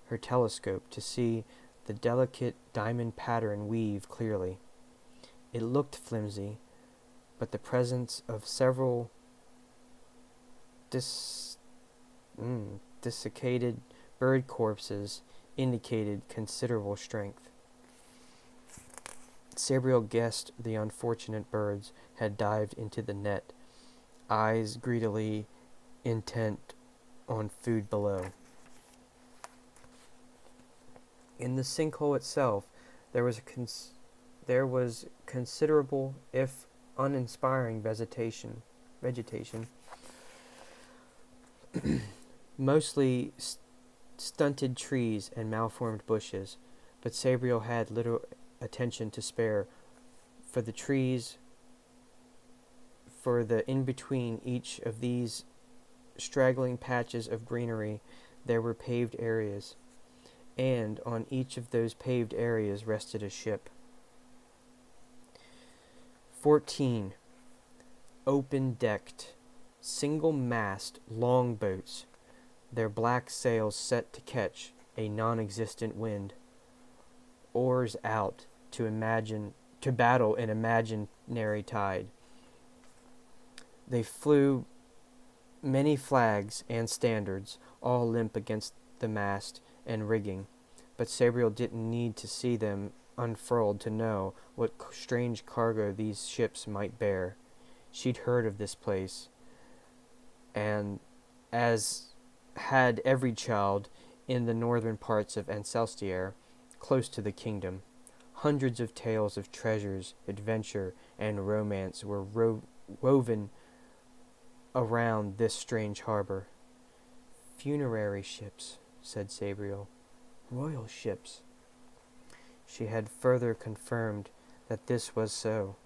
her telescope to see the delicate diamond pattern weave clearly. It looked flimsy, but the presence of several dis- desiccated bird corpses indicated considerable strength. Sabriel guessed the unfortunate birds had dived into the net, eyes greedily intent on food below. In the sinkhole itself, there was considerable, if uninspiring, vegetation, mostly stunted trees and malformed bushes, but Sabriel had little attention to spare for the trees. For the in between each of these straggling patches of greenery, there were paved areas, and on each of those paved areas rested a ship. 14 open-decked, single-mast longboats, their black sails set to catch a non-existent wind, oars out to battle an imaginary tide. They flew many flags and standards, all limp against the mast and rigging, but Sabriel didn't need to see them unfurled to know what strange cargo these ships might bear. She'd heard of this place, and as had every child in the northern parts of Ancelstier, close to the kingdom, hundreds of tales of treasures, adventure, and romance were woven around this strange harbor. Funerary ships, said Sabriel. Royal ships. She had further confirmed that this was so,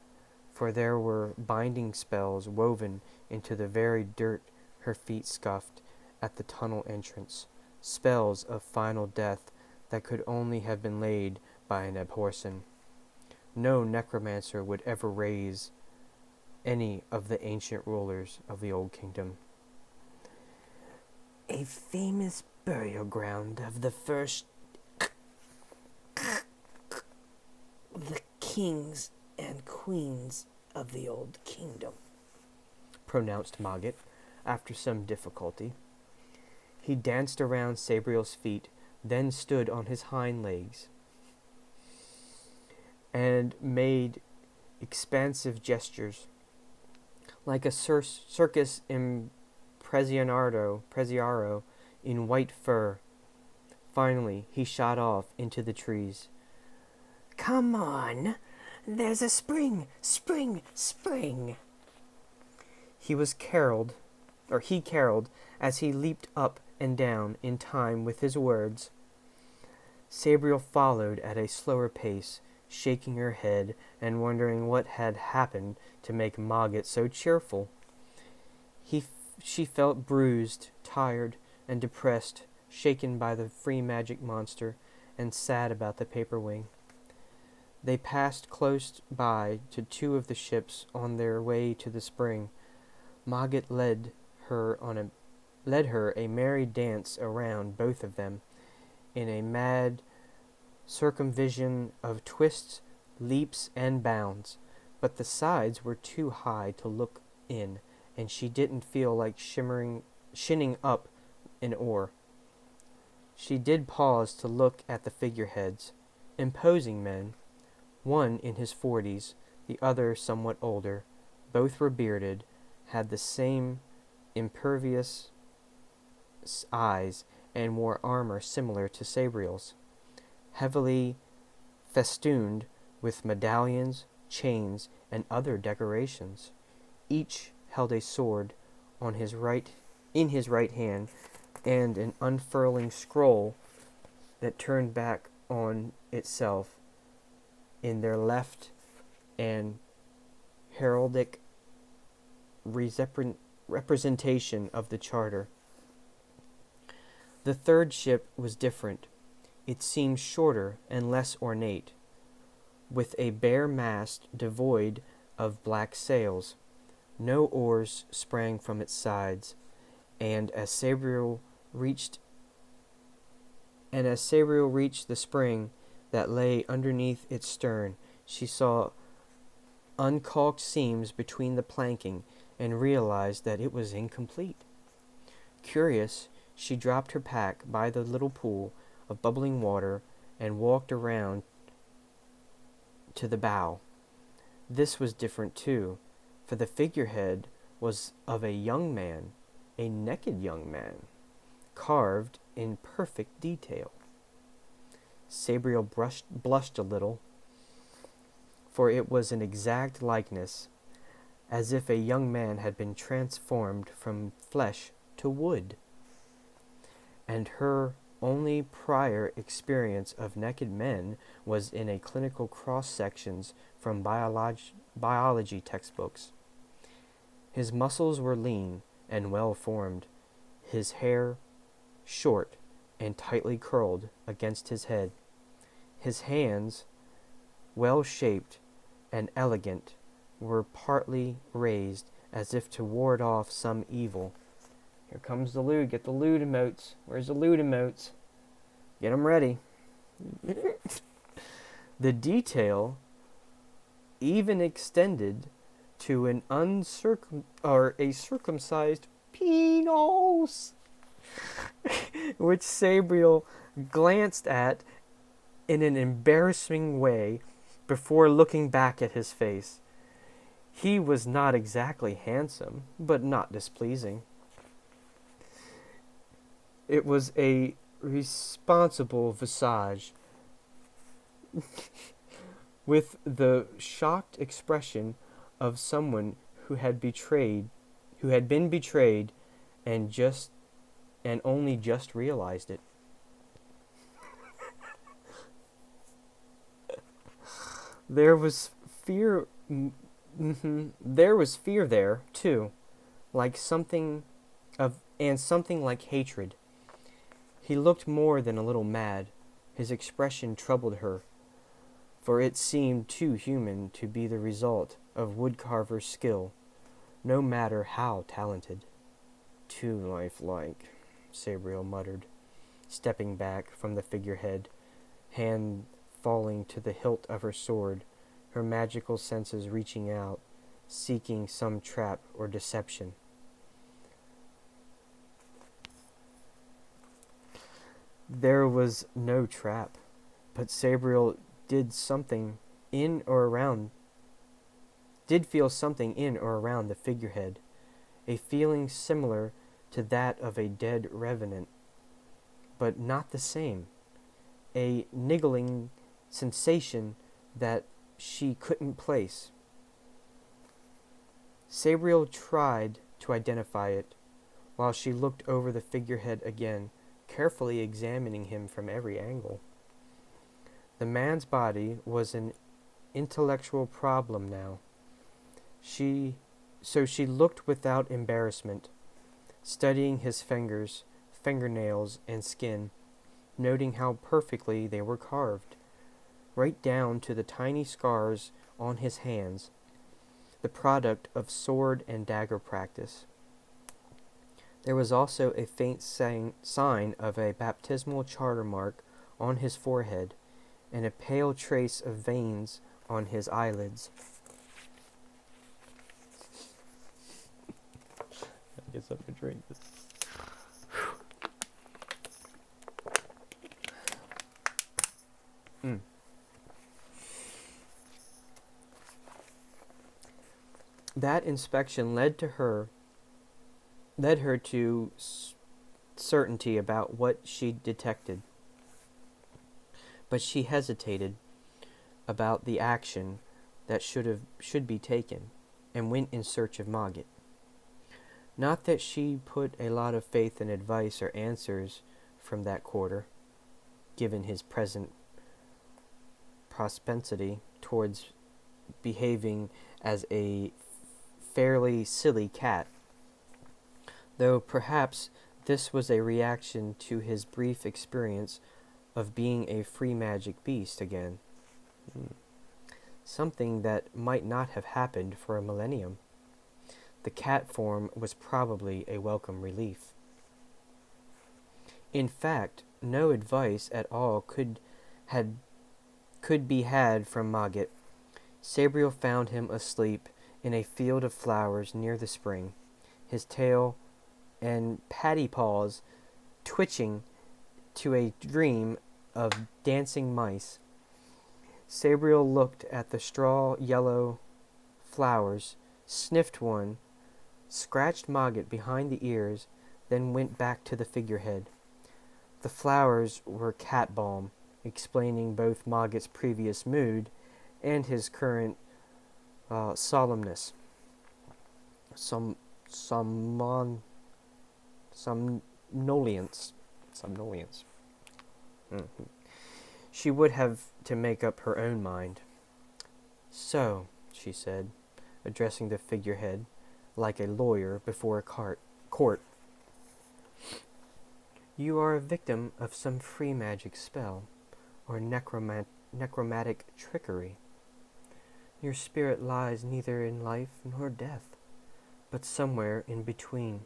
for there were binding spells woven into the very dirt her feet scuffed at the tunnel entrance, spells of final death that could only have been laid by an Abhorsen. No necromancer would ever raise any of the ancient rulers of the Old Kingdom. A famous burial ground of the first the kings and queens of the Old Kingdom, pronounced Mogget, after some difficulty. He danced around Sabriel's feet, then stood on his hind legs, and made expansive gestures, like a circus impresario in white fur. Finally, he shot off into the trees. Come on, there's a spring, spring, spring. He caroled as he leaped up and down in time with his words. Sabriel followed at a slower pace, shaking her head and wondering what had happened to make Mogget so cheerful. She felt bruised, tired, and depressed, shaken by the free magic monster, and sad about the paper wing. They passed close by to two of the ships on their way to the spring. Mogget led her a merry dance around both of them, in a mad circumvision of twists, leaps, and bounds, but the sides were too high to look in, and she didn't feel like shinning up an oar. She did pause to look at the figureheads, imposing men, one in his 40s, the other somewhat older. Both were bearded, had the same impervious eyes, and wore armor similar to Sabriel's, heavily festooned with medallions, chains, and other decorations. Each held a sword in his right hand, and an unfurling scroll that turned back on itself in their left, and heraldic representation of the charter. The third ship was different. It seemed shorter and less ornate, with a bare mast devoid of black sails. No oars sprang from its sides, and as Sabriel reached the spring that lay underneath its stern, she saw uncaulked seams between the planking and realized that it was incomplete. Curious, she dropped her pack by the little pool of bubbling water and walked around to the bow. This was different too, for the figurehead was of a young man, a naked young man, carved in perfect detail. Sabriel blushed a little, for it was an exact likeness, as if a young man had been transformed from flesh to wood. And her only prior experience of naked men was in a clinical cross-sections from biology textbooks. His muscles were lean and well-formed, his hair short and tightly curled against his head, his hands, well-shaped and elegant, were partly raised as if to ward off some evil. Here comes the lewd. Get the lewd emotes. Where's the lewd emotes? Get them ready. The detail even extended to an a circumcised penis, which Sabriel glanced at in an embarrassing way before looking back at his face. He was not exactly handsome, but not displeasing. It was a responsible visage, with the shocked expression of someone who had been betrayed and only just realized it. There was fear there too, something like hatred. He looked more than a little mad. His expression troubled her, for it seemed too human to be the result of woodcarver's skill, no matter how talented. Too lifelike, Sabriel muttered, stepping back from the figurehead, hand falling to the hilt of her sword, her magical senses reaching out, seeking some trap or deception. There was no trap, but Sabriel did feel something in or around the figurehead, a feeling similar to that of a dead revenant, but not the same, a niggling sensation that she couldn't place. Sabriel tried to identify it, while she looked over the figurehead again, carefully examining him from every angle. The man's body was an intellectual problem now. So she looked without embarrassment, studying his fingers, fingernails, and skin, noting how perfectly they were carved, right down to the tiny scars on his hands, the product of sword and dagger practice. There was also a faint sign of a baptismal charter mark on his forehead, and a pale trace of veins on his eyelids. I guess I'm gonna drink this. That inspection led her to certainty about what she detected. But she hesitated about the action that should be taken, and went in search of Mogget. Not that she put a lot of faith in advice or answers from that quarter, given his present propensity towards behaving as a fairly silly cat, though perhaps this was a reaction to his brief experience of being a free magic beast again. Something that might not have happened for a millennium. The cat form was probably a welcome relief. In fact, no advice at all could be had from Mogget. Sabriel found him asleep in a field of flowers near the spring, his tail and patty paws twitching to a dream of dancing mice. Sabriel looked at the straw yellow flowers, sniffed one, scratched Mogget behind the ears, then went back to the figurehead. The flowers were cat balm, explaining both Mogget's previous mood and his current solemnness. Somnolence. Somnolence. Mm-hmm. She would have to make up her own mind. So, she said, addressing the figurehead like a lawyer before a court. You are a victim of some free magic spell, or necromantic trickery. Your spirit lies neither in life nor death, but somewhere in between.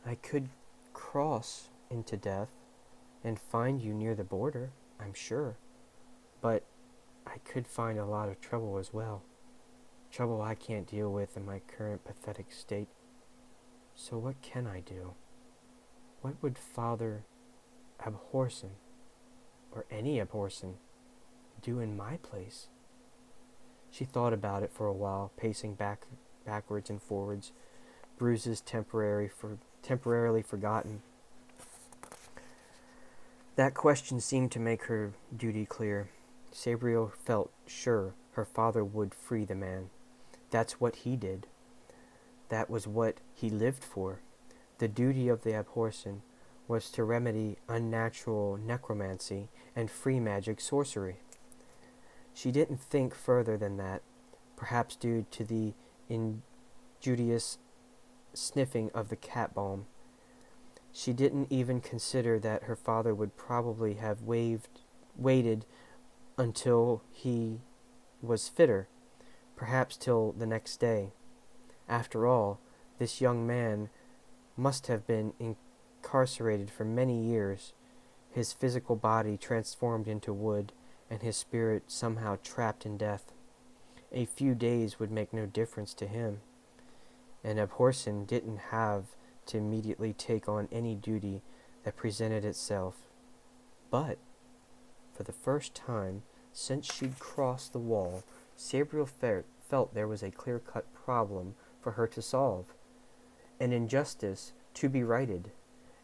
I could cross into death and find you near the border, I'm sure, but I could find a lot of trouble as well. Trouble I can't deal with in my current pathetic state. So what can I do? What would Father Abhorsen, or any Abhorsen, do in my place? She thought about it for a while, pacing backwards and forwards, bruises temporarily forgotten. That question seemed to make her duty clear. Sabriel felt sure her father would free the man. That's what he did. That was what he lived for. The duty of the Abhorsen was to remedy unnatural necromancy and free magic sorcery. She didn't think further than that, perhaps due to the injurious sniffing of the cat balm. She didn't even consider that her father would probably have waited until he was fitter, perhaps till the next day. After all, this young man must have been incarcerated for many years, his physical body transformed into wood, and his spirit somehow trapped in death. A few days would make no difference to him, and Abhorsen didn't have to immediately take on any duty that presented itself. But, for the first time since she'd crossed the wall, Sabriel felt there was a clear-cut problem for her to solve, an injustice to be righted,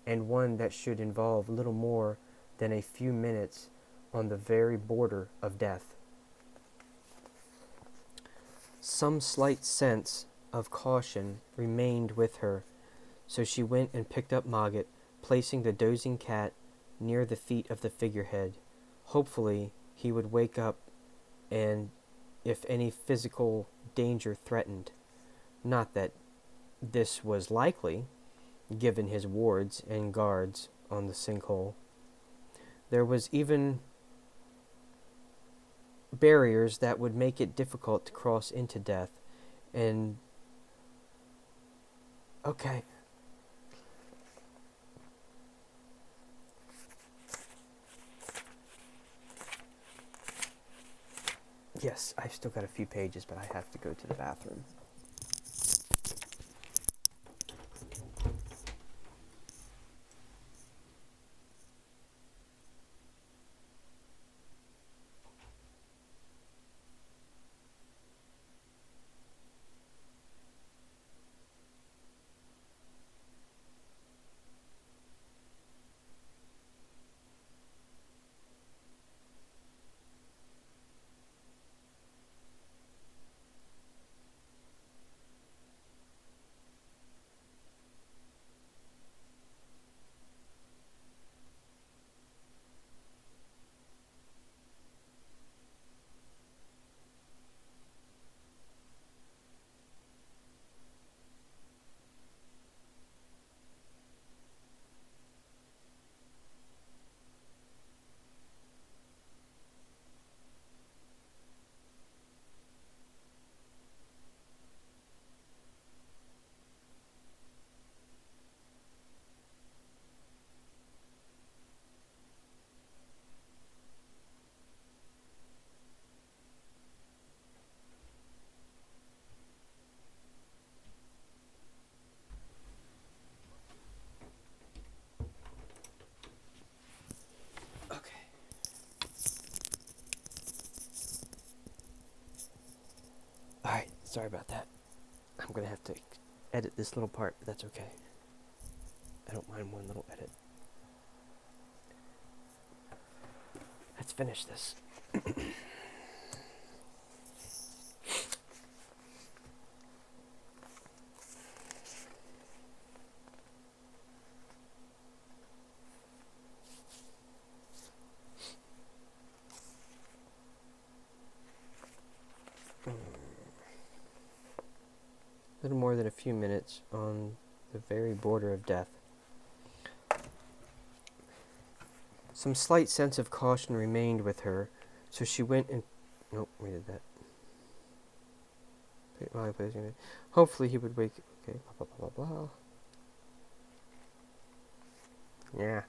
and one that should involve little more than a few minutes on the very border of death. Some slight sense of caution remained with her, so she went and picked up Mogget, placing the dozing cat near the feet of the figurehead. Hopefully he would wake up, and if any physical danger threatened. Not that this was likely, given his wards and guards on the sinkhole. There was even barriers that would make it difficult to cross into death, and okay. Yes, I've still got a few pages, but I have to go to the bathroom. Sorry about that. I'm going to have to edit this little part, but that's okay. I don't mind one little edit. Let's finish this. A little more than a few minutes on the very border of death. Some slight sense of caution remained with her, so she went and... Nope, we did that. Hopefully he would wake... Okay, blah, blah, blah, blah, blah. Yeah.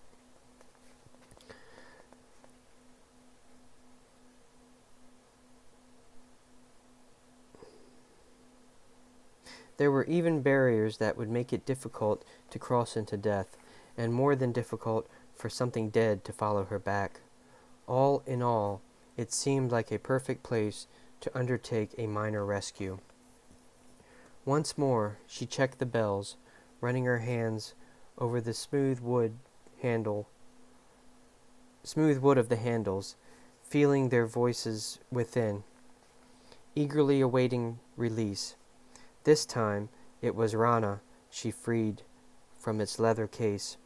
There were even barriers that would make it difficult to cross into death, and more than difficult for something dead to follow her back. All in all, it seemed like a perfect place to undertake a minor rescue. Once more, she checked the bells, running her hands over the smooth wood of the handles, feeling their voices within, eagerly awaiting release. This time, it was Rana she freed from its leather case.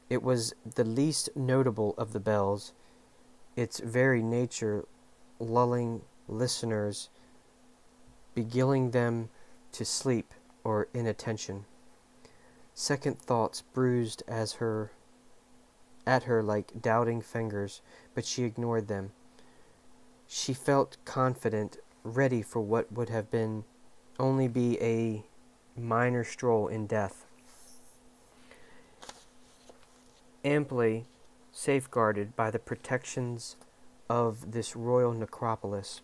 It was the least notable of the bells, its very nature lulling listeners, beguiling them to sleep or inattention. Second thoughts bruised at her like doubting fingers, but she ignored them. She felt confident, ready for what would have been only be a minor stroll in death. Amply safeguarded by the protections of this royal necropolis,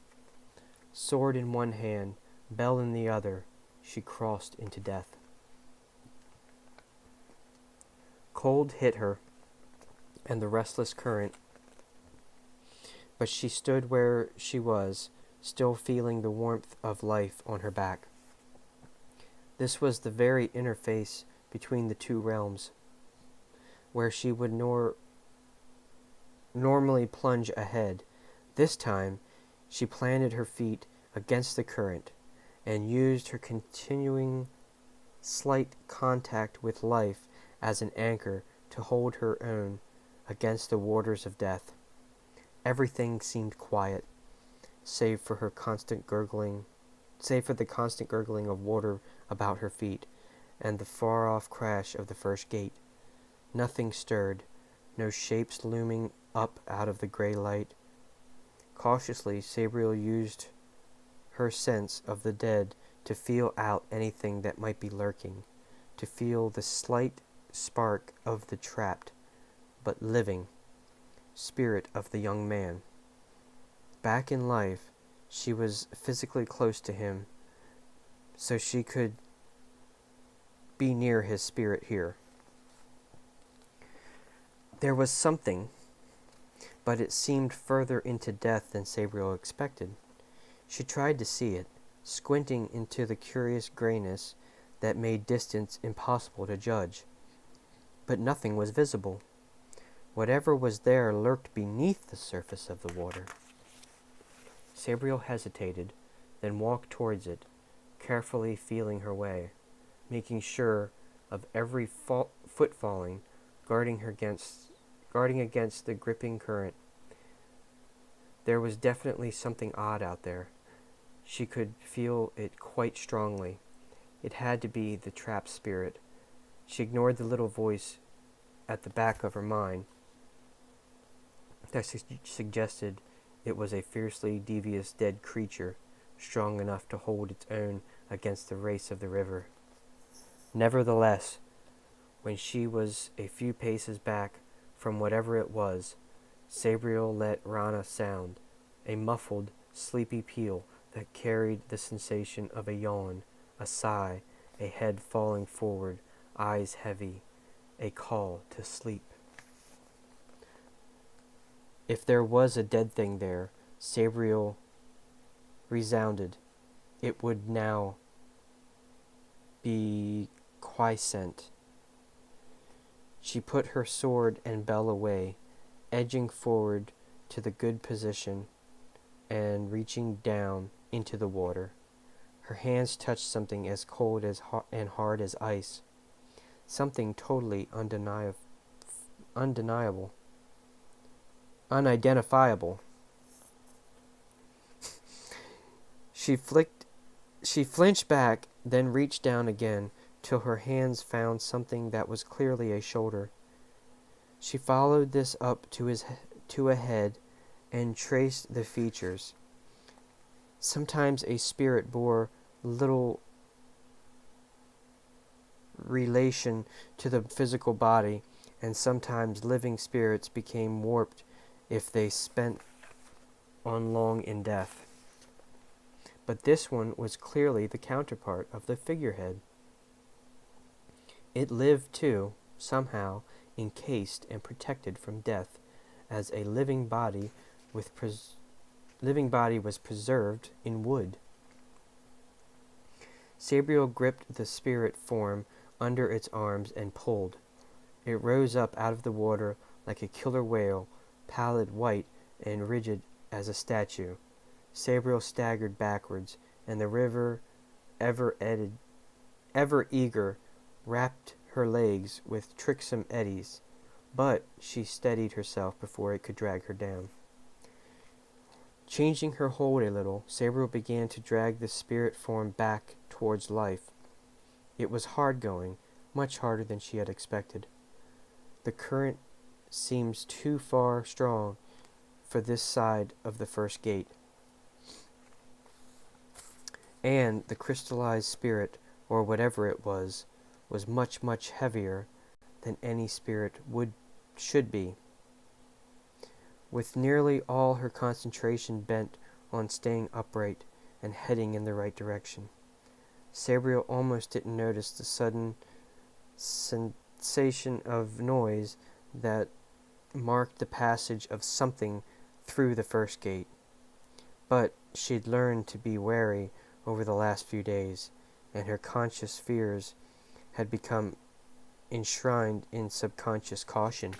sword in one hand, bell in the other, she crossed into death. Cold hit her, and the restless current, but she stood where she was, still feeling the warmth of life on her back. This was the very interface between the two realms, where she would normally plunge ahead. This time, she planted her feet against the current and used her continuing slight contact with life as an anchor to hold her own against the waters of death. Everything seemed quiet, save for the constant gurgling of water about her feet, and the far-off crash of the first gate. Nothing stirred, no shapes looming up out of the gray light. Cautiously, Sabriel used her sense of the dead to feel out anything that might be lurking, to feel the slight spark of the trapped, but living, spirit of the young man. Back in life, she was physically close to him, so she could be near his spirit here. There was something, but it seemed further into death than Sabriel expected. She tried to see it, squinting into the curious grayness that made distance impossible to judge. But nothing was visible. Whatever was there lurked beneath the surface of the water. Sabriel hesitated, then walked towards it, carefully feeling her way, making sure of every foot falling, guarding against the gripping current. There was definitely something odd out there. She could feel it quite strongly. It had to be the trapped spirit. She ignored the little voice at the back of her mind that suggested it was a fiercely devious dead creature, strong enough to hold its own against the race of the river. Nevertheless, when she was a few paces back from whatever it was, Sabriel let Rana sound, a muffled, sleepy peal that carried the sensation of a yawn, a sigh, a head falling forward, eyes heavy, a call to sleep. If there was a dead thing there, Sabriel resounded. it would now be quiescent. She put her sword and bell away, edging forward to the good position and reaching down into the water. Her hands touched something as cold and hard as ice, something totally unidentifiable. She flinched back, then reached down again till her hands found something that was clearly a shoulder. She followed this up to a head and traced the features. Sometimes a spirit bore little relation to the physical body, and sometimes living spirits became warped if they spent on long in death. But this one was clearly the counterpart of the figurehead. It lived too, somehow, encased and protected from death, as a living body was preserved in wood. Sabriel gripped the spirit form under its arms and pulled. It rose up out of the water like a killer whale, pallid white and rigid as a statue. Sabriel staggered backwards, and the river, ever eager, wrapped her legs with tricksome eddies, but she steadied herself before it could drag her down. Changing her hold a little, Sabriel began to drag the spirit form back towards life. It was hard going, much harder than she had expected. The current seems too far strong for this side of the first gate. And the crystallized spirit, or whatever it was much, much heavier than any spirit should be. With nearly all her concentration bent on staying upright and heading in the right direction, Sabriel almost didn't notice the sudden sensation of noise that marked the passage of something through the first gate. But she'd learned to be wary over the last few days, and her conscious fears had become enshrined in subconscious caution.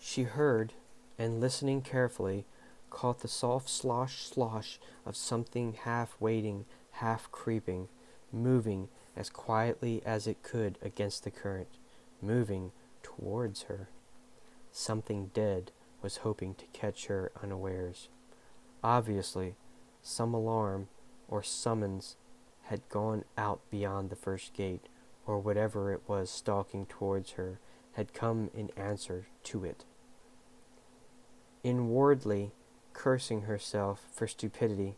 She heard, and listening carefully, caught the soft slosh of something half wading, half creeping, moving as quietly as it could against the current, moving towards her. Something dead was hoping to catch her unawares. Obviously, some alarm or summons had gone out beyond the first gate, or whatever it was stalking towards her had come in answer to it. Inwardly cursing herself for stupidity,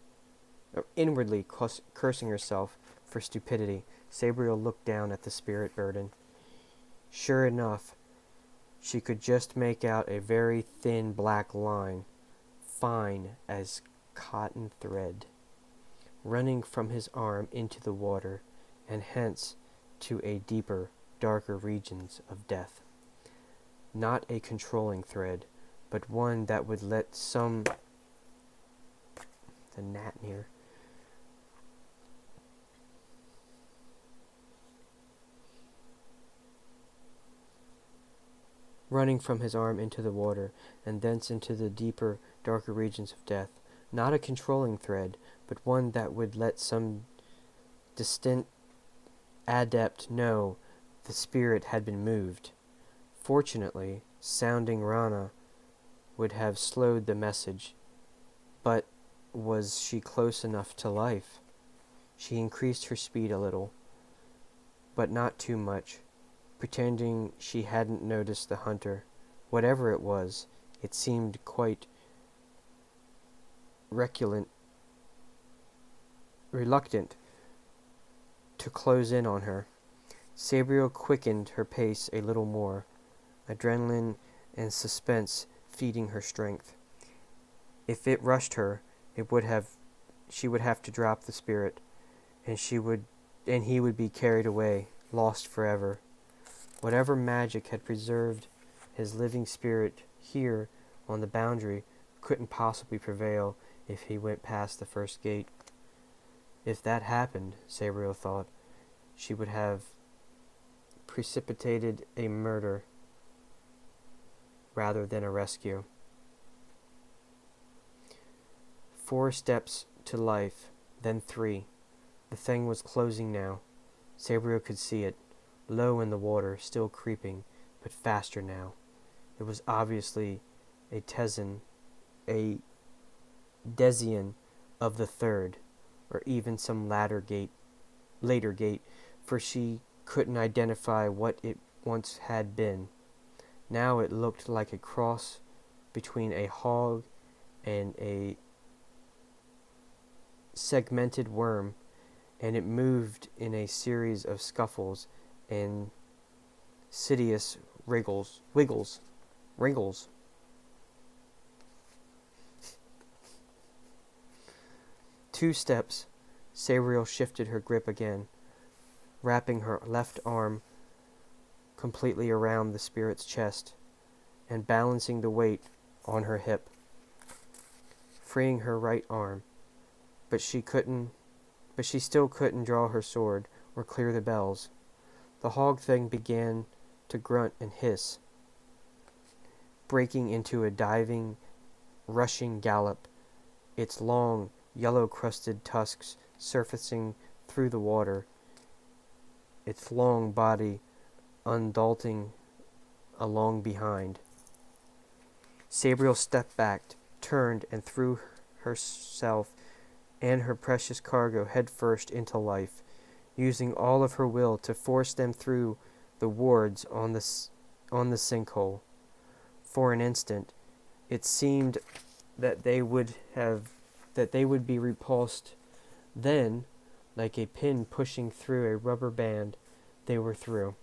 Sabriel looked down at the spirit burden. Sure enough, she could just make out a very thin black line, fine as cotton thread, running from his arm into the water, and hence to a deeper, darker regions of death. Not a controlling thread, but one that would let the gnat here. Running from his arm into the water, and thence into the deeper, darker regions of death. Not a controlling thread, but one that would let some distant adept know the spirit had been moved. Fortunately, sounding Rana would have slowed the message, but was she close enough to life? She increased her speed a little, but not too much, pretending she hadn't noticed the hunter. Whatever it was, it seemed quite reluctant to close in on her. Sabriel quickened her pace a little more, adrenaline and suspense feeding her strength. If it rushed her, she would have to drop the spirit, and he would be carried away, lost forever. Whatever magic had preserved his living spirit here on the boundary couldn't possibly prevail if he went past the first gate. If that happened, Sabriel thought, she would have precipitated a murder rather than a rescue. 4 steps to life, then 3. The thing was closing now. Sabriel could see it, low in the water, still creeping, but faster now. It was obviously a Desian of the 3rd, or even some later gate, for she couldn't identify what it once had been. Now it looked like a cross between a hog and a segmented worm, and it moved in a series of scuffles and insidious wiggles. 2 steps, Sabriel shifted her grip again, wrapping her left arm completely around the spirit's chest and balancing the weight on her hip, freeing her right arm, but she still couldn't draw her sword or clear the bells. The hog thing began to grunt and hiss, breaking into a diving, rushing gallop, its long, yellow-crusted tusks surfacing through the water, its long body undulating along behind. Sabriel stepped back, turned, and threw herself and her precious cargo headfirst into life, using all of her will to force them through the wards on the sinkhole. For an instant, it seemed that they would be repulsed. Then, like a pin pushing through a rubber band, they were through.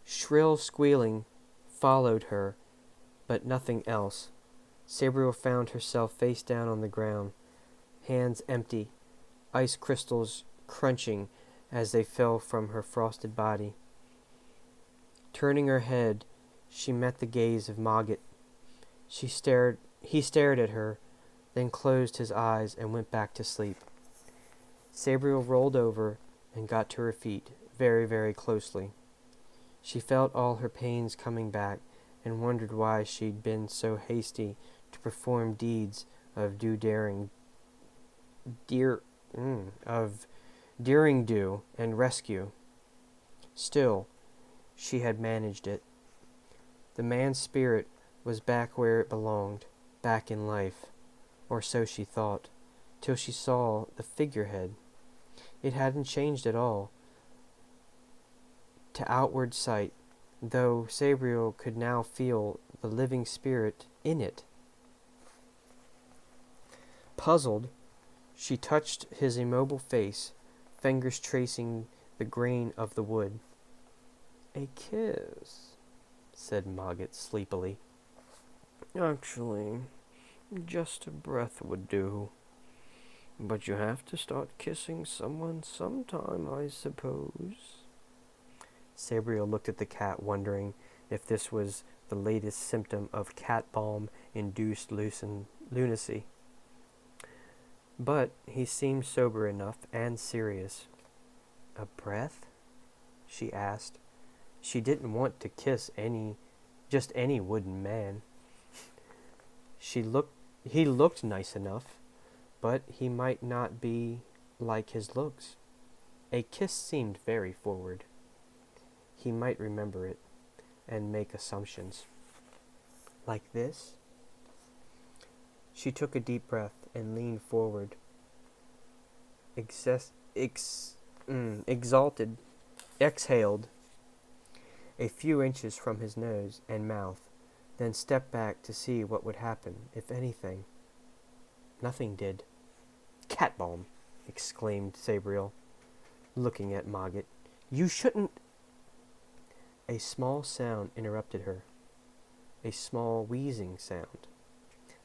Shrill squealing followed her, but nothing else. Sabriel found herself face down on the ground, hands empty, ice crystals crunching as they fell from her frosted body. Turning her head, she met the gaze of Mogget. He stared at her, then closed his eyes and went back to sleep. Sabriel rolled over and got to her feet, very, very closely. She felt all her pains coming back and wondered why she'd been so hasty to perform deeds of daring do and rescue. Still, she had managed it. The man's spirit was back where it belonged, back in life, or so she thought, till she saw the figurehead. It hadn't changed at all, to outward sight, though Sabriel could now feel the living spirit in it. Puzzled, she touched his immobile face, fingers tracing the grain of the wood. "A kiss," said Mogget sleepily. "Actually, just a breath would do. But you have to start kissing someone sometime, I suppose." Sabriel looked at the cat, wondering if this was the latest symptom of cat balm-induced lunacy. But he seemed sober enough and serious. "A breath?" she asked. She didn't want to kiss just any wooden man. He looked nice enough, but he might not be like his looks. A kiss seemed very forward. He might remember it and make assumptions. Like this? She took a deep breath and leaned forward. Exhaled a few inches from his nose and mouth, then stepped back to see what would happen, if anything. Nothing did. "Cat balm!" exclaimed Sabriel, looking at Mogget. "You shouldn't—" A small sound interrupted her. A small wheezing sound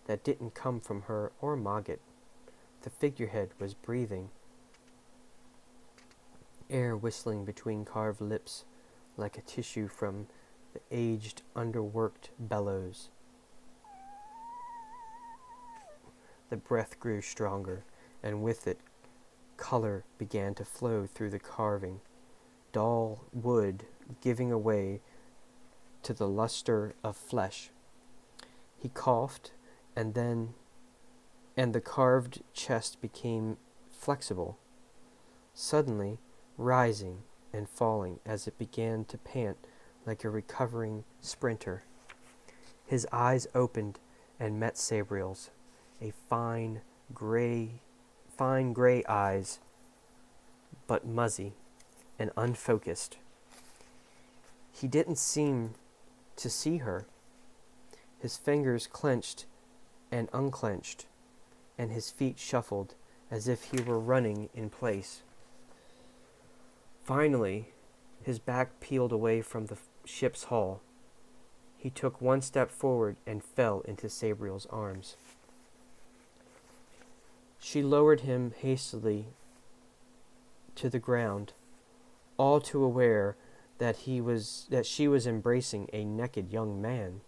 that didn't come from her or Mogget. The figurehead was breathing, air whistling between carved lips like a tissue from the aged, underworked bellows. The breath grew stronger, and with it, color began to flow through the carving, dull wood giving away to the luster of flesh. He coughed, and the carved chest became flexible, suddenly rising and falling as it began to pant like a recovering sprinter. His eyes opened and met Sabriel's, a fine gray eyes, but muzzy and unfocused. He didn't seem to see her. His fingers clenched and unclenched, and his feet shuffled as if he were running in place. Finally, his back peeled away from the ship's hull. He took one step forward and fell into Sabriel's arms. She lowered him hastily to the ground, all too aware that she was embracing a naked young man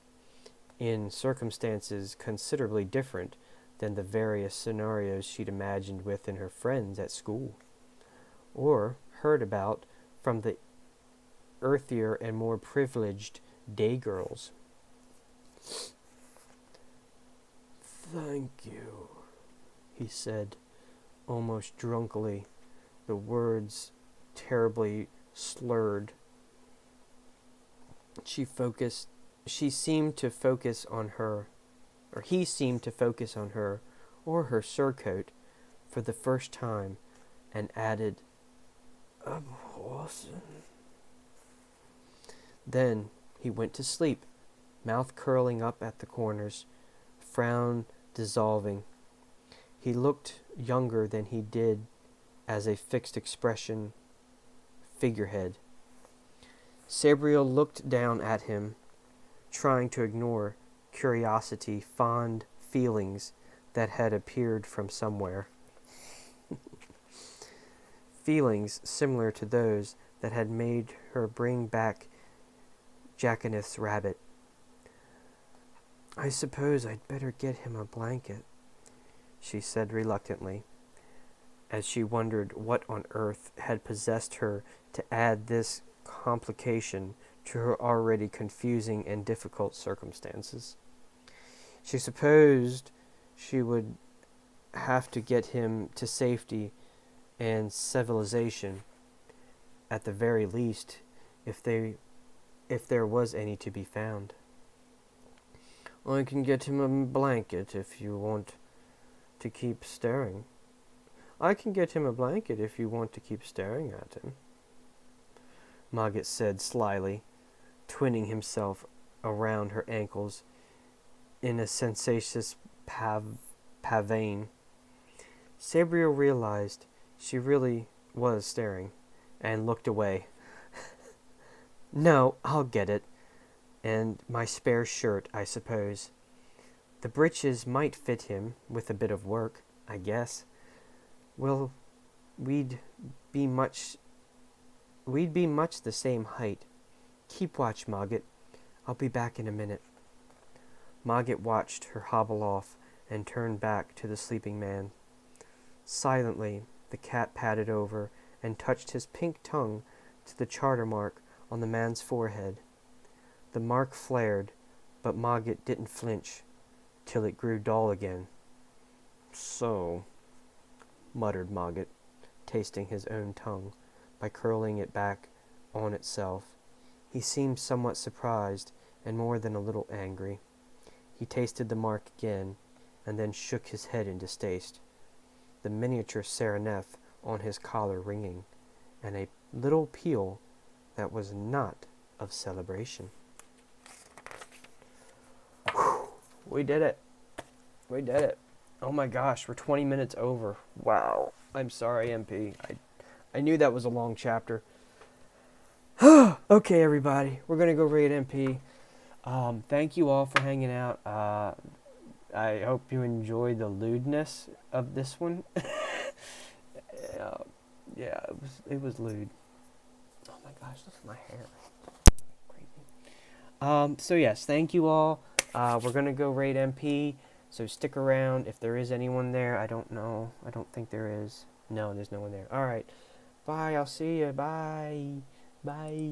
in circumstances considerably different than the various scenarios she'd imagined within her friends at school, or heard about from the earthier and more privileged day girls. "Thank you," he said, almost drunkenly, the words terribly slurred. He seemed to focus on her, or her surcoat, for the first time, and added, "A Boston." Then he went to sleep, mouth curling up at the corners, frown dissolving. He looked younger than he did as a fixed expression figurehead. Sabriel looked down at him, trying to ignore curiosity, fond feelings that had appeared from somewhere. Feelings similar to those that had made her bring back Jackaneth's rabbit. "I suppose I'd better get him a blanket," she said reluctantly, as she wondered what on earth had possessed her to add this complication to her already confusing and difficult circumstances. She supposed she would have to get him to safety and civilization, at the very least, if there was any to be found. "I can get him a blanket if you want to keep staring." "I can get him a blanket if you want to keep staring at him," Mogget said slyly, twining himself around her ankles in a sensacious pavane. Sabriel realized she really was staring, and looked away. "No, I'll get it. And my spare shirt, I suppose. The breeches might fit him with a bit of work, I guess. Well, we'd be much the same height. Keep watch, Mogget. I'll be back in a minute." Mogget watched her hobble off and turned back to the sleeping man. Silently, the cat padded over and touched his pink tongue to the charter mark on the man's forehead. The mark flared, but Mogget didn't flinch till it grew dull again. "So," muttered Mogget, tasting his own tongue by curling it back on itself. He seemed somewhat surprised and more than a little angry. He tasted the mark again, and then shook his head in distaste, the miniature sereneth on his collar ringing, and a little peal that was not of celebration. Whew, we did it. We did it. Oh my gosh, we're 20 minutes over. Wow. I'm sorry, MP. I knew that was a long chapter. Okay, everybody. We're going to go rate MP. Thank you all for hanging out. I hope you enjoyed the lewdness of this one. Yeah, it was lewd. Oh my gosh, look at my hair. Crazy. So yes, thank you all. We're gonna go rate MP. So stick around if there is anyone there. I don't know. I don't think there is. No, there's no one there. Alright. Bye. I'll see you. Bye. Bye.